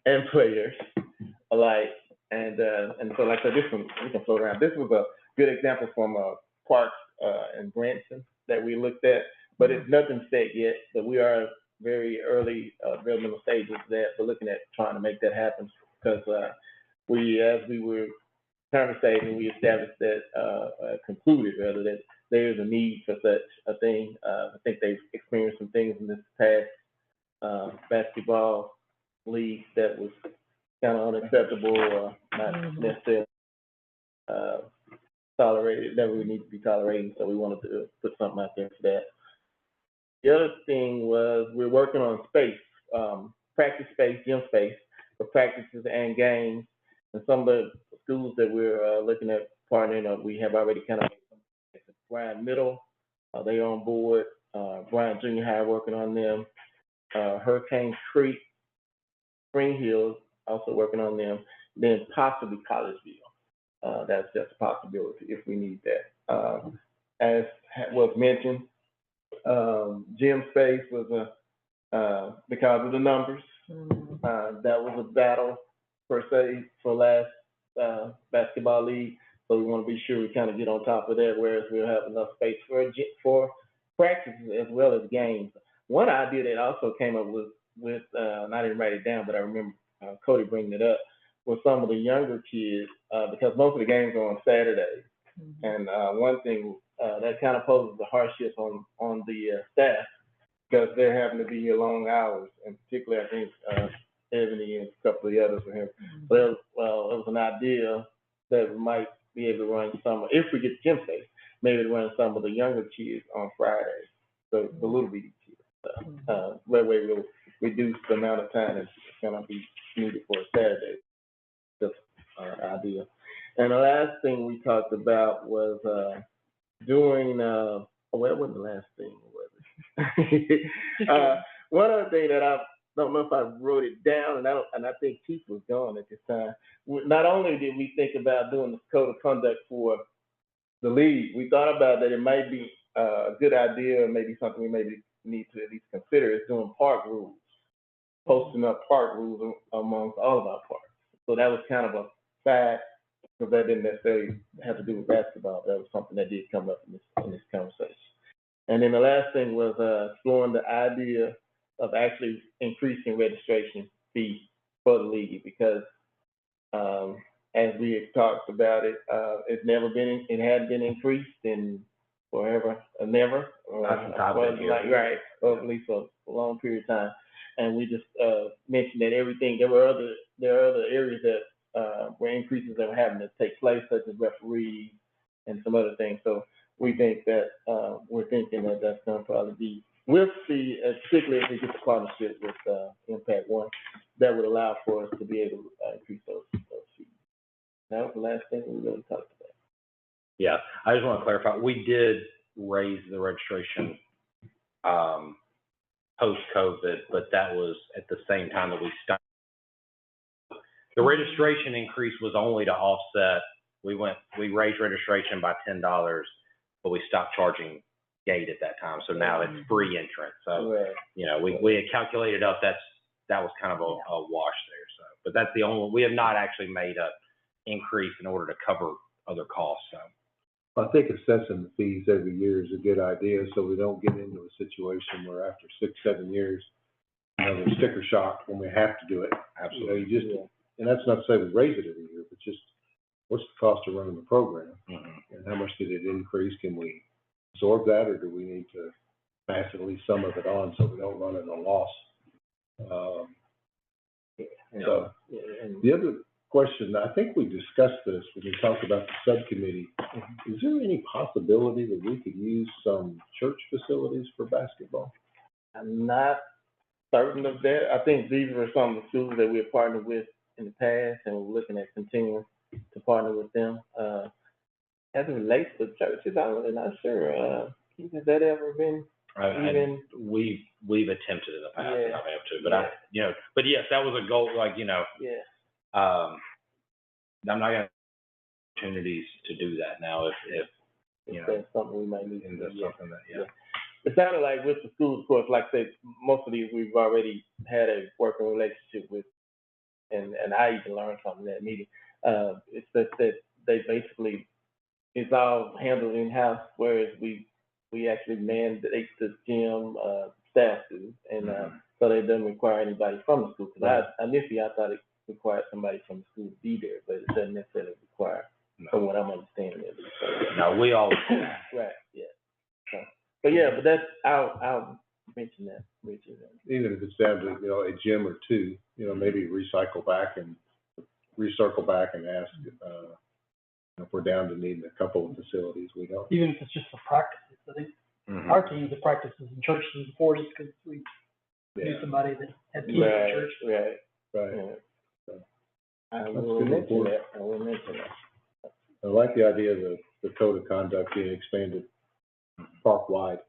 and players alike. And so like I said, we can float around. This was a good example from Parks and Branson that we looked at, but it's nothing set yet, but we are very early developmental stages of that. We're looking at trying to make that happen because as we were conversating, we established that, concluded rather, that there is a need for such a thing. I think they've experienced some things in this past basketball league that was kind of unacceptable or not necessarily tolerated, that we need to be tolerating, so we wanted to put something out there for that. The other thing was we're working on space, practice space, gym space for practices and games. And some of the schools that we're looking at partnering up, we have already kind of, Bryant Middle, they're on board. Bryant Junior High working on them. Hurricane Creek, Spring Hill also working on them. Then possibly Collegeville. That's just a possibility if we need that. As was mentioned, gym space was because of the numbers. That was a battle per se for last basketball league. So we want to be sure we kind of get on top of that, whereas we'll have enough space for practices as well as games. One idea that also came up with and I didn't write it down, but I remember Cody bringing it up, with some of the younger kids, because most of the games are on Saturdays. And one thing that kind of poses a hardship on the staff, because they're having to be here long hours, and particularly I think Ebony and a couple of the others were here. But it was an idea that we might be able to run some, if we get gym space, maybe to run some of the younger kids on Fridays, the little bitty kids. That way we'll reduce the amount of time that's going to be needed for a Saturday. That's our idea. And the last thing we talked about was doing, well, that wasn't the last thing, was it? One other thing that I don't know if I wrote it down, and I think Keith was gone at this time. Not only did we think about doing the code of conduct for the league, we thought about that it might be a good idea, or maybe something we maybe need to at least consider, is doing park rules, posting up park rules amongst all of our parks. So that was kind of a fact, because that didn't necessarily have to do with basketball. That was something that did come up in this conversation. And then the last thing was exploring the idea of actually increasing registration fee for the league, because as we had talked about it, it hadn't been increased in forever, never, or Right, at least for a long period of time. And we just, mentioned that there are other areas that, where increases are having to take place, such as referees and some other things. So we think that, we're thinking that that's gonna probably be, we'll see, particularly if we get the partnership with, Impact One, that would allow for us to be able to, increase those fees. That was the last thing we really talked about. Yeah, I just want to clarify, we did raise the registration, post-COVID, but that was at the same time that we stopped. The registration increase was only to offset, we raised registration by $10, but we stopped charging gate at that time, so now it's free entrance. So, Right. you know, we had calculated up, that was kind of a wash there, so. But that's the only, we have not actually made a increase in order to cover other costs, so. I think assessing the fees every year is a good idea, so we don't get into a situation where after 6, 7 years, you know, there's sticker shock when we have to do it. Absolutely. You know, you just, and that's not to say we raise it every year, but just what's the cost of running the program? Mm-hmm. And how much did it increase? Can we absorb that, or do we need to pass at least some of it on so we don't run at a loss? So the other question, I think we discussed this when we talked about the subcommittee. Is there any possibility that we could use some church facilities for basketball? I'm not certain of that. I think these were some of the schools that we've partnered with in the past, and we're looking at continuing to partner with them. As it relates to churches, I'm really not sure. Has that ever been even? We've attempted in the past, Yeah. and I've had to, but but yes, that was a goal, like, you know. Yeah. I'm not gonna have opportunities to do that now if you know. That's something we might need to And do. that's something that, yeah. It sounded like with the schools, of course, like I said, most of these we've already had a working relationship with, and I even learned something in that meeting. It's that they basically, it's all handled in-house, whereas we actually mandate the gym, staff do, and, so they don't require anybody from the school. Cause initially I thought it required somebody from the school to be there, but it doesn't necessarily require, from what I'm understanding at least. So, No, we always. right, yeah. So, but yeah, but that's, I'll mention that, Even if it's down to, you know, a gym or two, you know, maybe recircle back and ask, if we're down to needing a couple of facilities, we don't. Even if it's just for practices. I think our teams have practices in churches in the 40s because we knew somebody that had kids in church. Right. Right. Yeah. I will mention that. I like the idea of the code of conduct being expanded park-wide.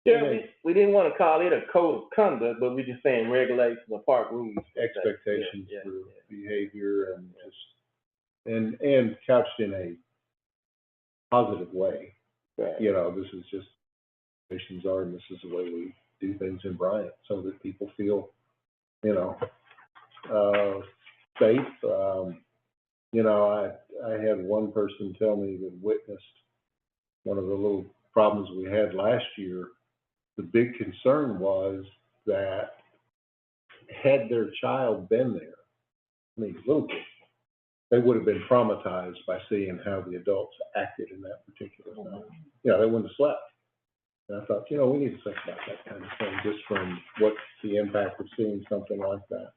Yeah, we didn't want to call it a code of conduct, but we're just saying regulations of park rules. Expectations for behavior and just, and couched in a positive way. Right. You know, this is just, expectations are, and this is the way we do things in Bryant, so that people feel, you know, safe. You know, I had one person tell me that witnessed one of the little problems we had last year. The big concern was that had their child been there, I mean, little kids, they would have been traumatized by seeing how the adults acted in that particular night. You know, they wouldn't have slept. And I thought, you know, we need to think about that kind of thing, just from what the impact of seeing something like that.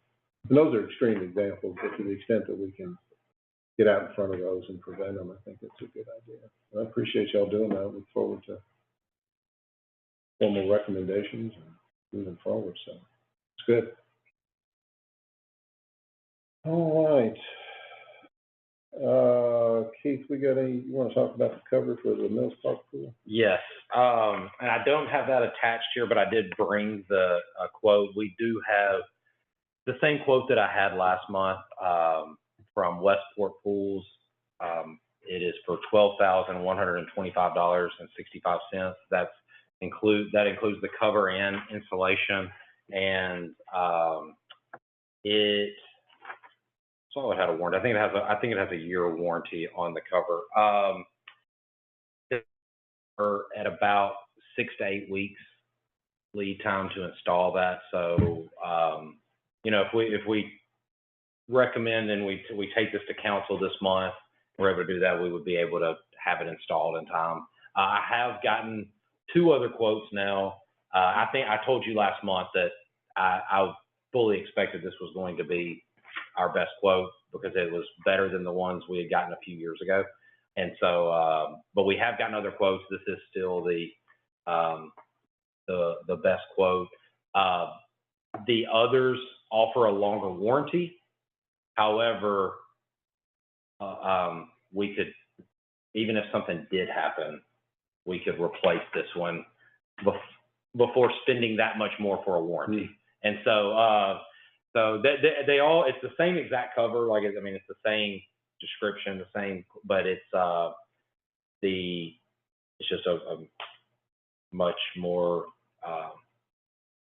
And those are extreme examples, but to the extent that we can get out in front of those and prevent them, I think it's a good idea. And I appreciate y'all doing that. I look forward to formal recommendations and moving forward, so it's good. All right. Keith, you want to talk about the cover for the Mills Park pool? Yes, and I don't have that attached here, but I did bring the quote. We do have the same quote that I had last month from Westport Pools. It is for $12,125.65. That includes the cover and installation, and So it had a warranty. I think it has a year warranty on the cover. At about 6 to 8 weeks lead time to install that. So, you know, if we recommend and we take this to council this month, we're able to do that, we would be able to have it installed in time. I have gotten 2 other quotes now. I think I told you last month that I fully expected this was going to be our best quote because it was better than the ones we had gotten a few years ago. And so, but we have gotten other quotes. This is still the best quote. The others offer a longer warranty. However, we could, even if something did happen, we could replace this one before spending that much more for a warranty. And so, they all, it's the same exact cover. Like, I mean, it's the same description, the same, but it's just a much more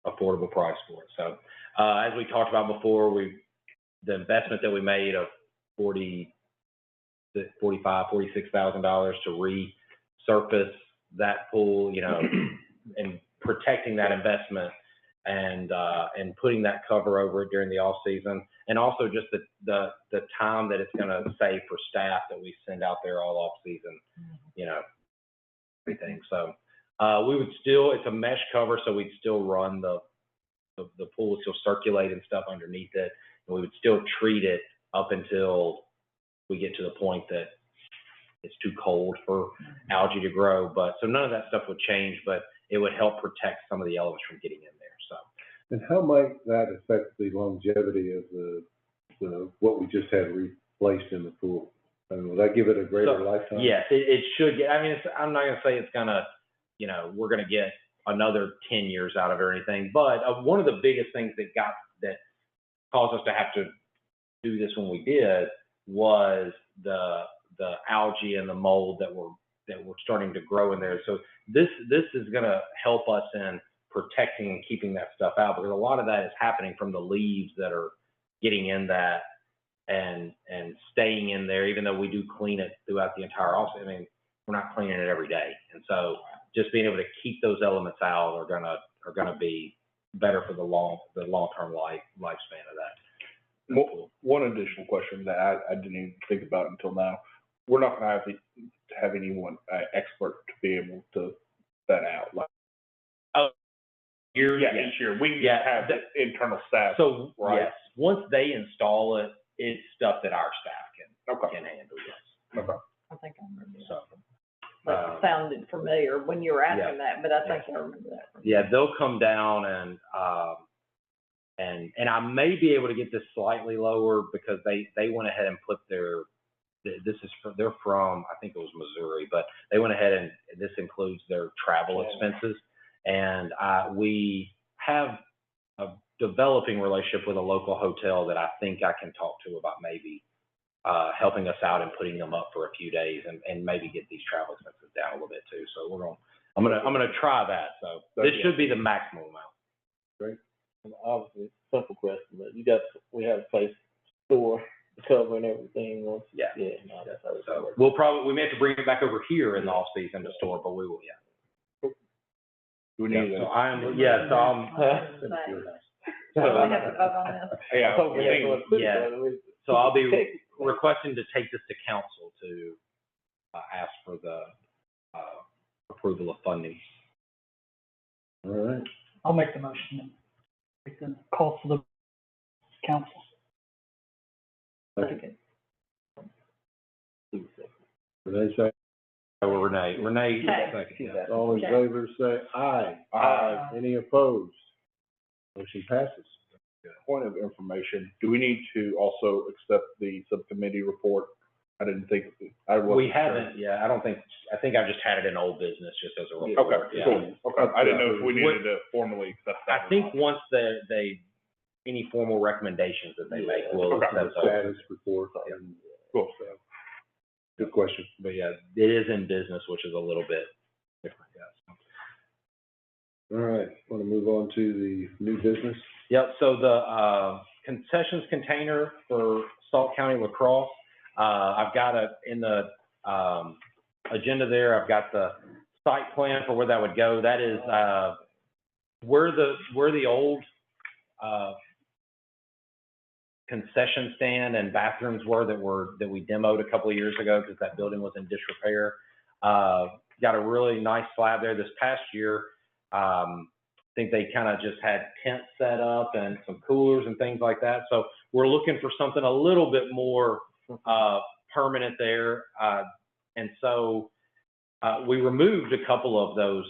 affordable price for it. So, as we talked about before, the investment that we made of $46,000 to resurface that pool, you know, and protecting that investment and putting that cover over it during the off season, and also just the time that it's going to save for staff that we send out there all off season, you know, everything. So we would still, it's a mesh cover, so we'd still run the pool would still circulate and stuff underneath it, and we would still treat it up until we get to the point that it's too cold for algae to grow. But so none of that stuff would change, but it would help protect some of the elements from getting in there. So. And how might that affect the longevity of the what we just had replaced in the pool? I mean, will that give it a greater lifetime? Yes, it should get. I mean, I'm not gonna say it's gonna, you know, we're gonna get another 10 years out of it or anything. But one of the biggest things that caused us to have to do this when we did was the algae and the mold that were starting to grow in there. So this is going to help us in protecting and keeping that stuff out, because a lot of that is happening from the leaves that are getting in that and staying in there, even though we do clean it throughout the entire off-season. I mean, we're not cleaning it every day. And so just being able to keep those elements out are gonna be better for the long-term lifespan of that. One additional question that I didn't even think about until now. We're not going to have anyone expert to be able to vet out. Like, each year we have the internal staff. So right? Yes, once they install it, it's stuff that our staff can handle. Yes. Okay. I think I remember So. that. That sounded familiar when you were asking that, but I think I remember that. Yeah, they'll come down and I may be able to get this slightly lower because they went ahead and put they're from, I think it was Missouri, but they went ahead and this includes their travel expenses. And we have a developing relationship with a local hotel that I think I can talk to about maybe helping us out and putting them up for a few days and maybe get these travel expenses down a little bit too. So I'm gonna try that. So this should be the maximum amount. Great. Obviously, simple question, but we have a place to store the cover and everything. Once, Yeah. No, that's how it's So works. we may have to bring it back over here in the off season to store, but we will. Yeah. Do we need So a- I'm. So we have to vote on this. Yeah, I hope we have one too, yeah. but we- So I'll be requesting to take this to council to ask for the approval of funding. All right. I'll make the motion. Make the call for the council. Second. Renee, second. Renee, Okay. second. Yeah. All in Okay. favor, say aye. Aye. Any opposed? Motion passes. Point of information, do we need to also accept the subcommittee report? I didn't think, I wasn't We sure. haven't, yeah, I think I've just had it in old business just as a report. Okay, Yeah. cool. Okay, I didn't know if we needed to formally accept that. I think once any formal recommendations that they make, we'll Okay. accept those. Status report. and- Cool. Good question. But yeah, it is in business, which is a little bit different, yeah. All right, want to move on to the new business? Yep, so the concessions container for Salt County Lacrosse, I've got it in the agenda there. I've got the site plan for where that would go. That is where the old concession stand and bathrooms were that we demoed a couple of years ago because that building was in disrepair. Got a really nice slab there this past year. think they kind of just had tents set up and some coolers and things like that. So we're looking for something a little bit more permanent there. And so we removed a couple of those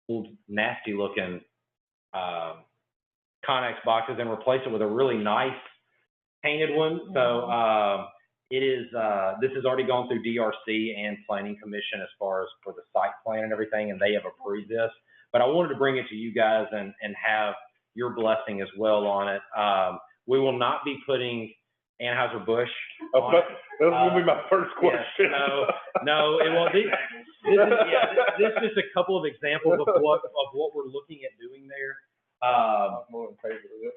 old nasty looking Connex boxes and replaced it with a really nice painted one. So it is, this has already gone through DRC and Planning Commission as far as for the site plan and everything, and they have approved this. But I wanted to bring it to you guys and have your blessing as well on it. We will not be putting Anheuser-Busch on it. That was gonna be my first question. Yeah, no, it won't be. This is just a couple of examples of what we're looking at doing there. More in favor of this.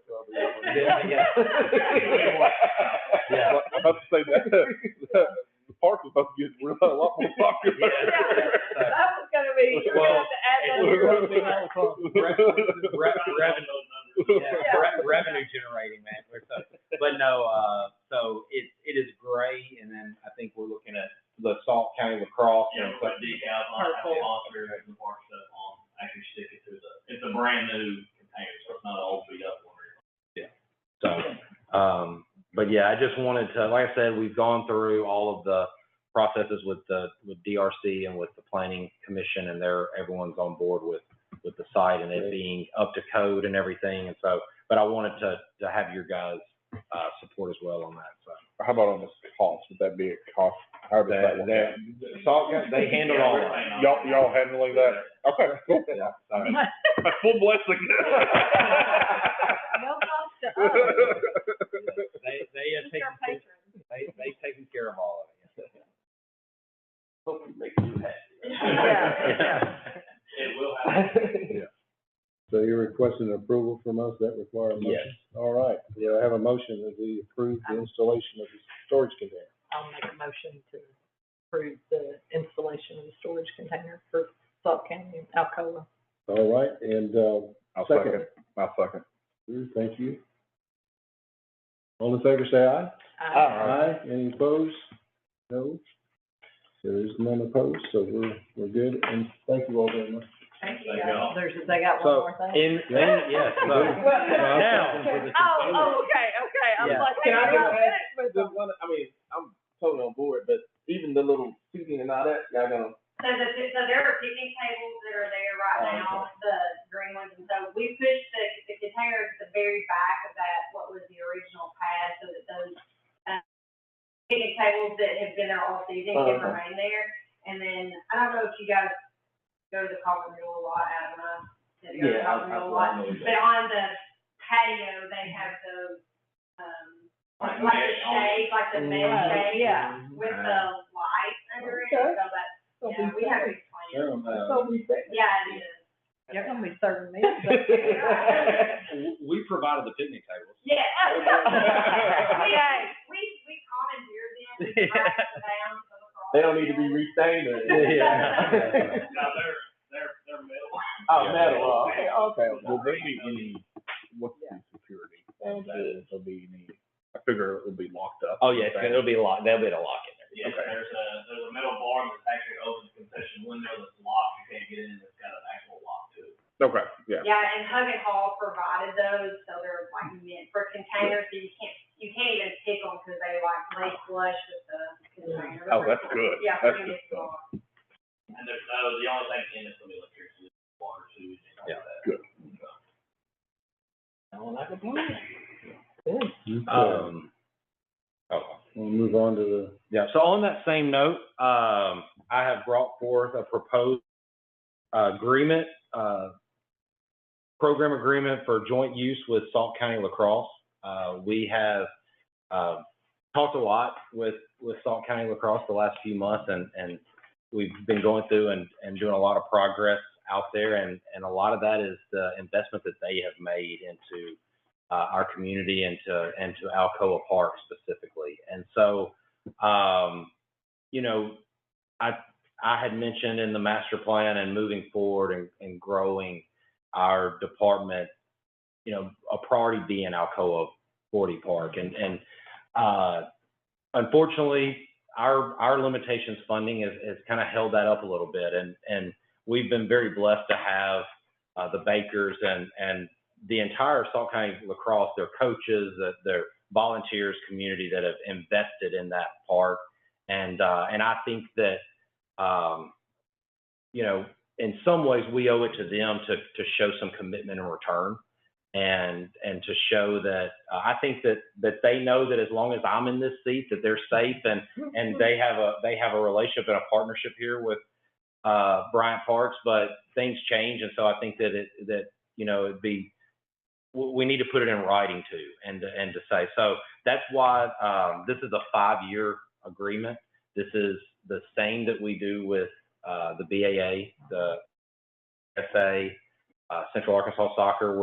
Yeah. I'm about to say that the park was about to get a lot more popular. That was gonna be, we're gonna have to add that to revenue generating, man. But no, so it is gray, and then I think we're looking at the Salt County lacrosse and put decals on, have sponsor and the park stuff on, actually stick it to it's a brand new container, so it's not an old beat up one. Yeah. So, but yeah, I just wanted to, like I said, we've gone through all of the processes with DRC and with the Planning Commission, and everyone's on board with the site and it being up to code and everything. And so, but I wanted to have your guys support as well on that. So How about on the cost? Would that be a cost? How does that work? Salt, they handled all of it. Y'all handling that? Okay, cool. Yeah. Full blessing. No cost to us. They have taken care of all of it. Hopefully make you happy. Yeah. It will happen. Yeah. So you're requesting approval from us that require a motion? Yes. All right, yeah, I have a motion that we approve the installation of the storage container. I'll make a motion to approve the installation of the storage container for Salt County, Alcoa. All right, and, I'll second. second. Thank you. All in favor, say aye. Aye. Any opposed? No. There is none opposed, so we're good, and thank you all very much. Thank you. Thank y'all. They got one more thing? Yes, so now. Okay, I was Yeah. like, Can I hey, just I'm add finished with just one, I mean, I'm totally on board, but even the little seating and all that, y'all gonna, So there are picnic tables that are there right now, the green ones, and so we pushed the containers at the very back of that, what was the original pad, so that those picnic tables that have been there all season can remain there. And then, I don't know if you guys go to the Copper Mill a lot, Adam, go to the Copper Mill a lot, but on the patio, they have those, like the shade, like the mesh shade. Yeah. With the lights under it, so that's, yeah, we have to explain it. Yeah, it is. You're gonna be serving me. We provided the picnic tables. Yeah. Okay. We commandeered them, we tracked them down. they don't need to be restained or anything. No, they're metal. Oh, metal, okay. Will there be any, what's the security? There'll be any, I figure it'll be locked up. Oh, yeah, it'll be locked. There'll be a lock in there. Yeah, Okay. there's a metal bar that's actually over the concession window that's locked, you can't get in, it's got an actual lock to it. Okay, yeah. Yeah, and Hug and Haul provided those, so they're like meant for containers, so you can't even pick them, because they lay flush with the container. Oh, that's good. Yeah, That's pretty good good. stuff. And there's the only thing in it's gonna be electricity, water, sewage, and all Yeah. that. Good. I don't like a plan. We'll move on to the, Yeah, so on that same note, I have brought forth a proposed agreement, program agreement for joint use with Salt County Lacrosse. We have talked a lot with Salt County Lacrosse the last few months, and we've been going through and doing a lot of progress out there, and a lot of that is the investment that they have made into our community and to Alcoa Park specifically. And so, you know, I had mentioned in the master plan and moving forward and growing our department, you know, a priority being Alcoa 40 Park. And unfortunately, our limitations funding has kind of held that up a little bit. And we've been very blessed to have the Bakers and the entire Salt County lacrosse, their coaches, their volunteers, community that have invested in that park. And I think that, you know, in some ways we owe it to them to show some commitment in return and to show that, I think that they know that as long as I'm in this seat, that they're safe and they have a relationship and a partnership here with, Bryant Parks, but things change. And so I think that, you know, we need to put it in writing too, and to say, so that's why, this is a 5-year agreement. This is the same that we do with, the BAA, the SA, Central Arkansas Soccer.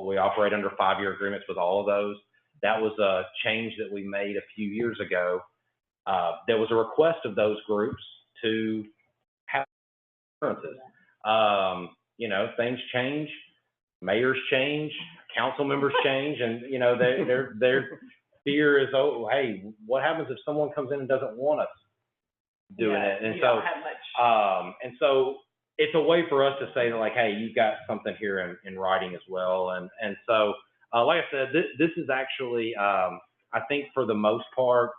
We operate under 5-year agreements with all of those. That was a change that we made a few years ago. There was a request of those groups to have differences. You know, things change, mayors change, council members change, and you know, their fear is, oh, hey, what happens if someone comes in and doesn't want us doing it? And so, and so it's a way for us to say that, like, hey, you've got something here in writing as well. And so, like I said, this is actually, I think for the most part,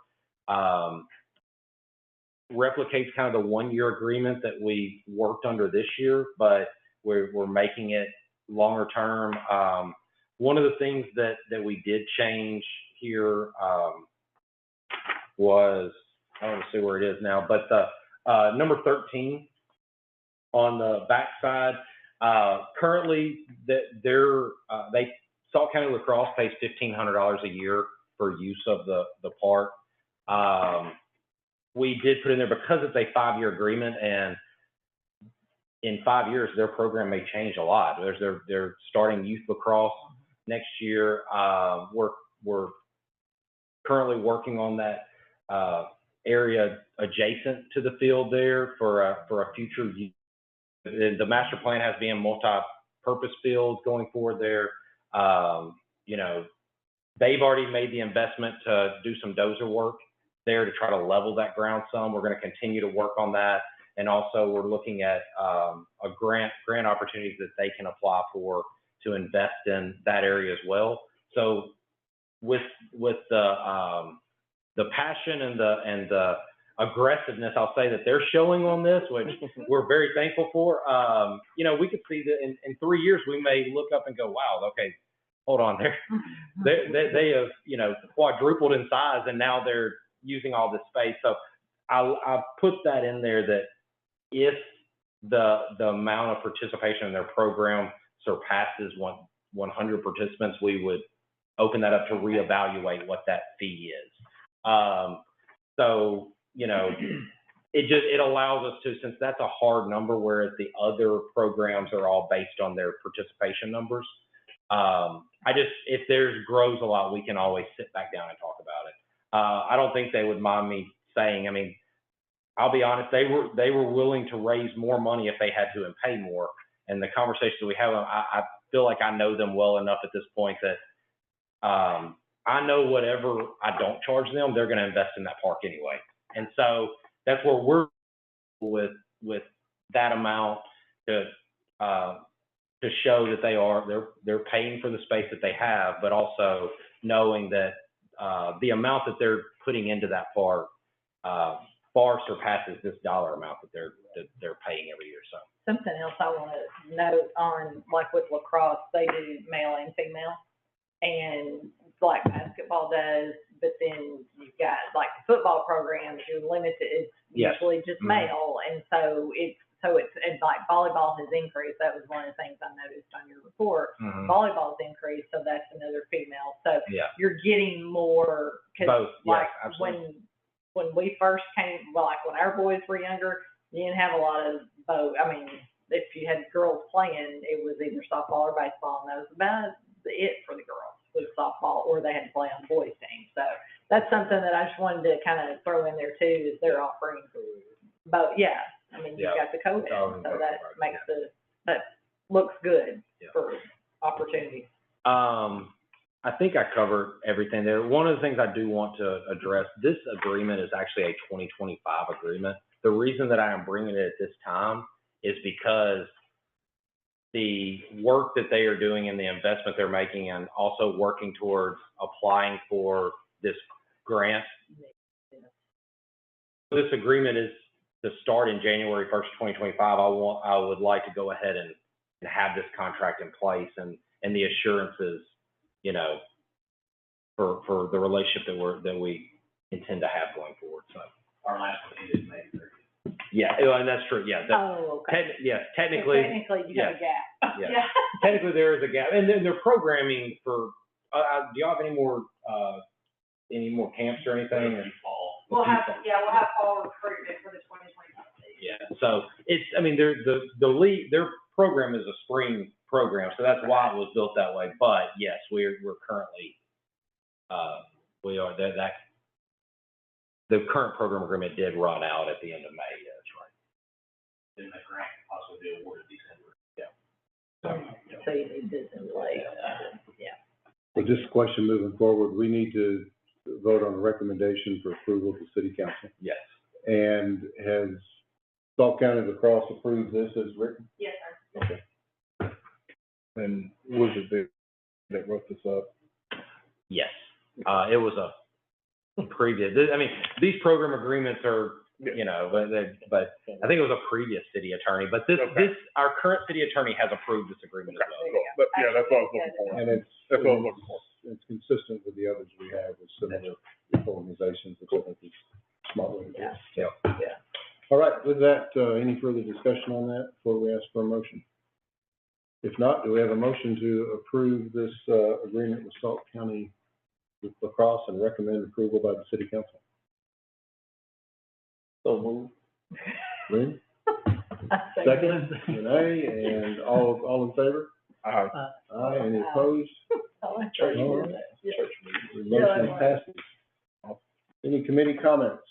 replicates kind of the 1-year agreement that we worked under this year, but we're making it longer term. One of the things that we did change here was, I don't see where it is now, but number 13 on the backside, currently Salt County Lacrosse pays $1,500 a year for use of the park. We did put in there because it's a 5-year agreement, and in 5 years their program may change a lot. They're starting youth lacrosse next year. We're currently working on that area adjacent to the field there for a future use. The master plan has been multi-purpose fields going forward there. You know, they've already made the investment to do some dozer work there to try to level that ground some. We're going to continue to work on that. And also we're looking at a grant opportunities that they can apply for to invest in that area as well. So with the passion and the aggressiveness, I'll say, that they're showing on this, which we're very thankful for. You know, we could see that in 3 years, we may look up and go, wow, okay, hold on there. They have, you know, quadrupled in size, and now they're using all this space. So I put that in there that if the amount of participation in their program surpasses 100 participants, we would open that up to reevaluate what that fee is. So, you know, it allows us to, since that's a hard number, whereas the other programs are all based on their participation numbers. If theirs grows a lot, we can always sit back down and talk about it. I don't think they would mind me saying, I mean, I'll be honest, they were willing to raise more money if they had to and pay more. And the conversations we have, I feel like I know them well enough at this point that I know whatever I don't charge them, they're going to invest in that park anyway. And so that's where we're with that amount to show that they're paying for the space that they have, but also knowing that the amount that they're putting into that park far surpasses this dollar amount that they're paying every year. So something else I want to note on, like with lacrosse, they do male and female, and like basketball does, but then you've got like football programs, you're limited, it's usually just male. And so it's like volleyball has increased. That was one of the things I noticed on your report. Volleyball's increased, so that's another female. So you're getting more, because like when we first came, like when our boys were younger, you didn't have a lot of both. I mean, if you had girls playing, it was either softball or baseball, and that was about it for the girls, was softball, or they had to play on the boys team. So that's something that I just wanted to kind of throw in there too, is they're offering both. Yeah, I mean, you've got the COVID, so that makes that looks good for opportunities. I think I covered everything there. One of the things I do want to address, this agreement is actually a 2025 agreement. The reason that I am bringing it at this time is because the work that they are doing and the investment they're making, and also working towards applying for this grant. This agreement is to start in January 1st, 2025. I would like to go ahead and have this contract in place and the assurances, you know, for the relationship that we intend to have going forward. So Our last one ended May 30th. yeah, and that's true. Yeah. Oh, okay. Yes, technically. Technically, you have a gap. Yeah. Technically, there is a gap, and then they're programming for. Do y'all have any more camps or anything? Or? We'll have fall recruitment for the 2025 season. Yeah. So it's. I mean, their program is a spring program, so that's why it was built that way. But yes, we're currently. We are that. The current program agreement did run out at the end of May. Yeah, that's right. Then the grant can possibly be awarded December. So you need this in place. Yeah. So just a question moving forward, we need to vote on a recommendation for approval to city council. Yes. And has Salt County Lacrosse approved this as written? Yes, sir. Okay. And was it that wrote this up? Yes. It was a previous. I mean, these program agreements are, you know, but I think it was a previous city attorney. But our current city attorney has approved this agreement as well. Cool. But, yeah, that's what I was looking for. And That's what I was looking for. it's consistent with the others we have with similar organizations, which I think is a smart way to do it. Yeah. All right, with that, any further discussion on that before we ask for a motion? If not, do we have a motion to approve this agreement with Salt County Lacrosse and recommend approval by the city council? So move. Lynn? Second, Renee, and all in favor? Aye, any opposed? Oh, I Church thought you meeting. did that. Yeah. The motion passes. Any committee comments?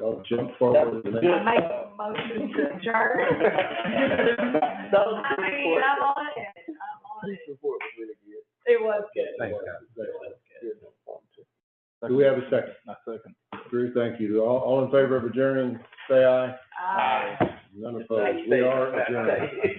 I'll jump forward. I make a motion to adjourn. That was a good I mean, report. I'm on it. This report was really good. It was good. Thanks, Do we have a second? My second. Drew, thank you. All in favor of adjourning, say aye. Aye. None opposed. We are adjourned.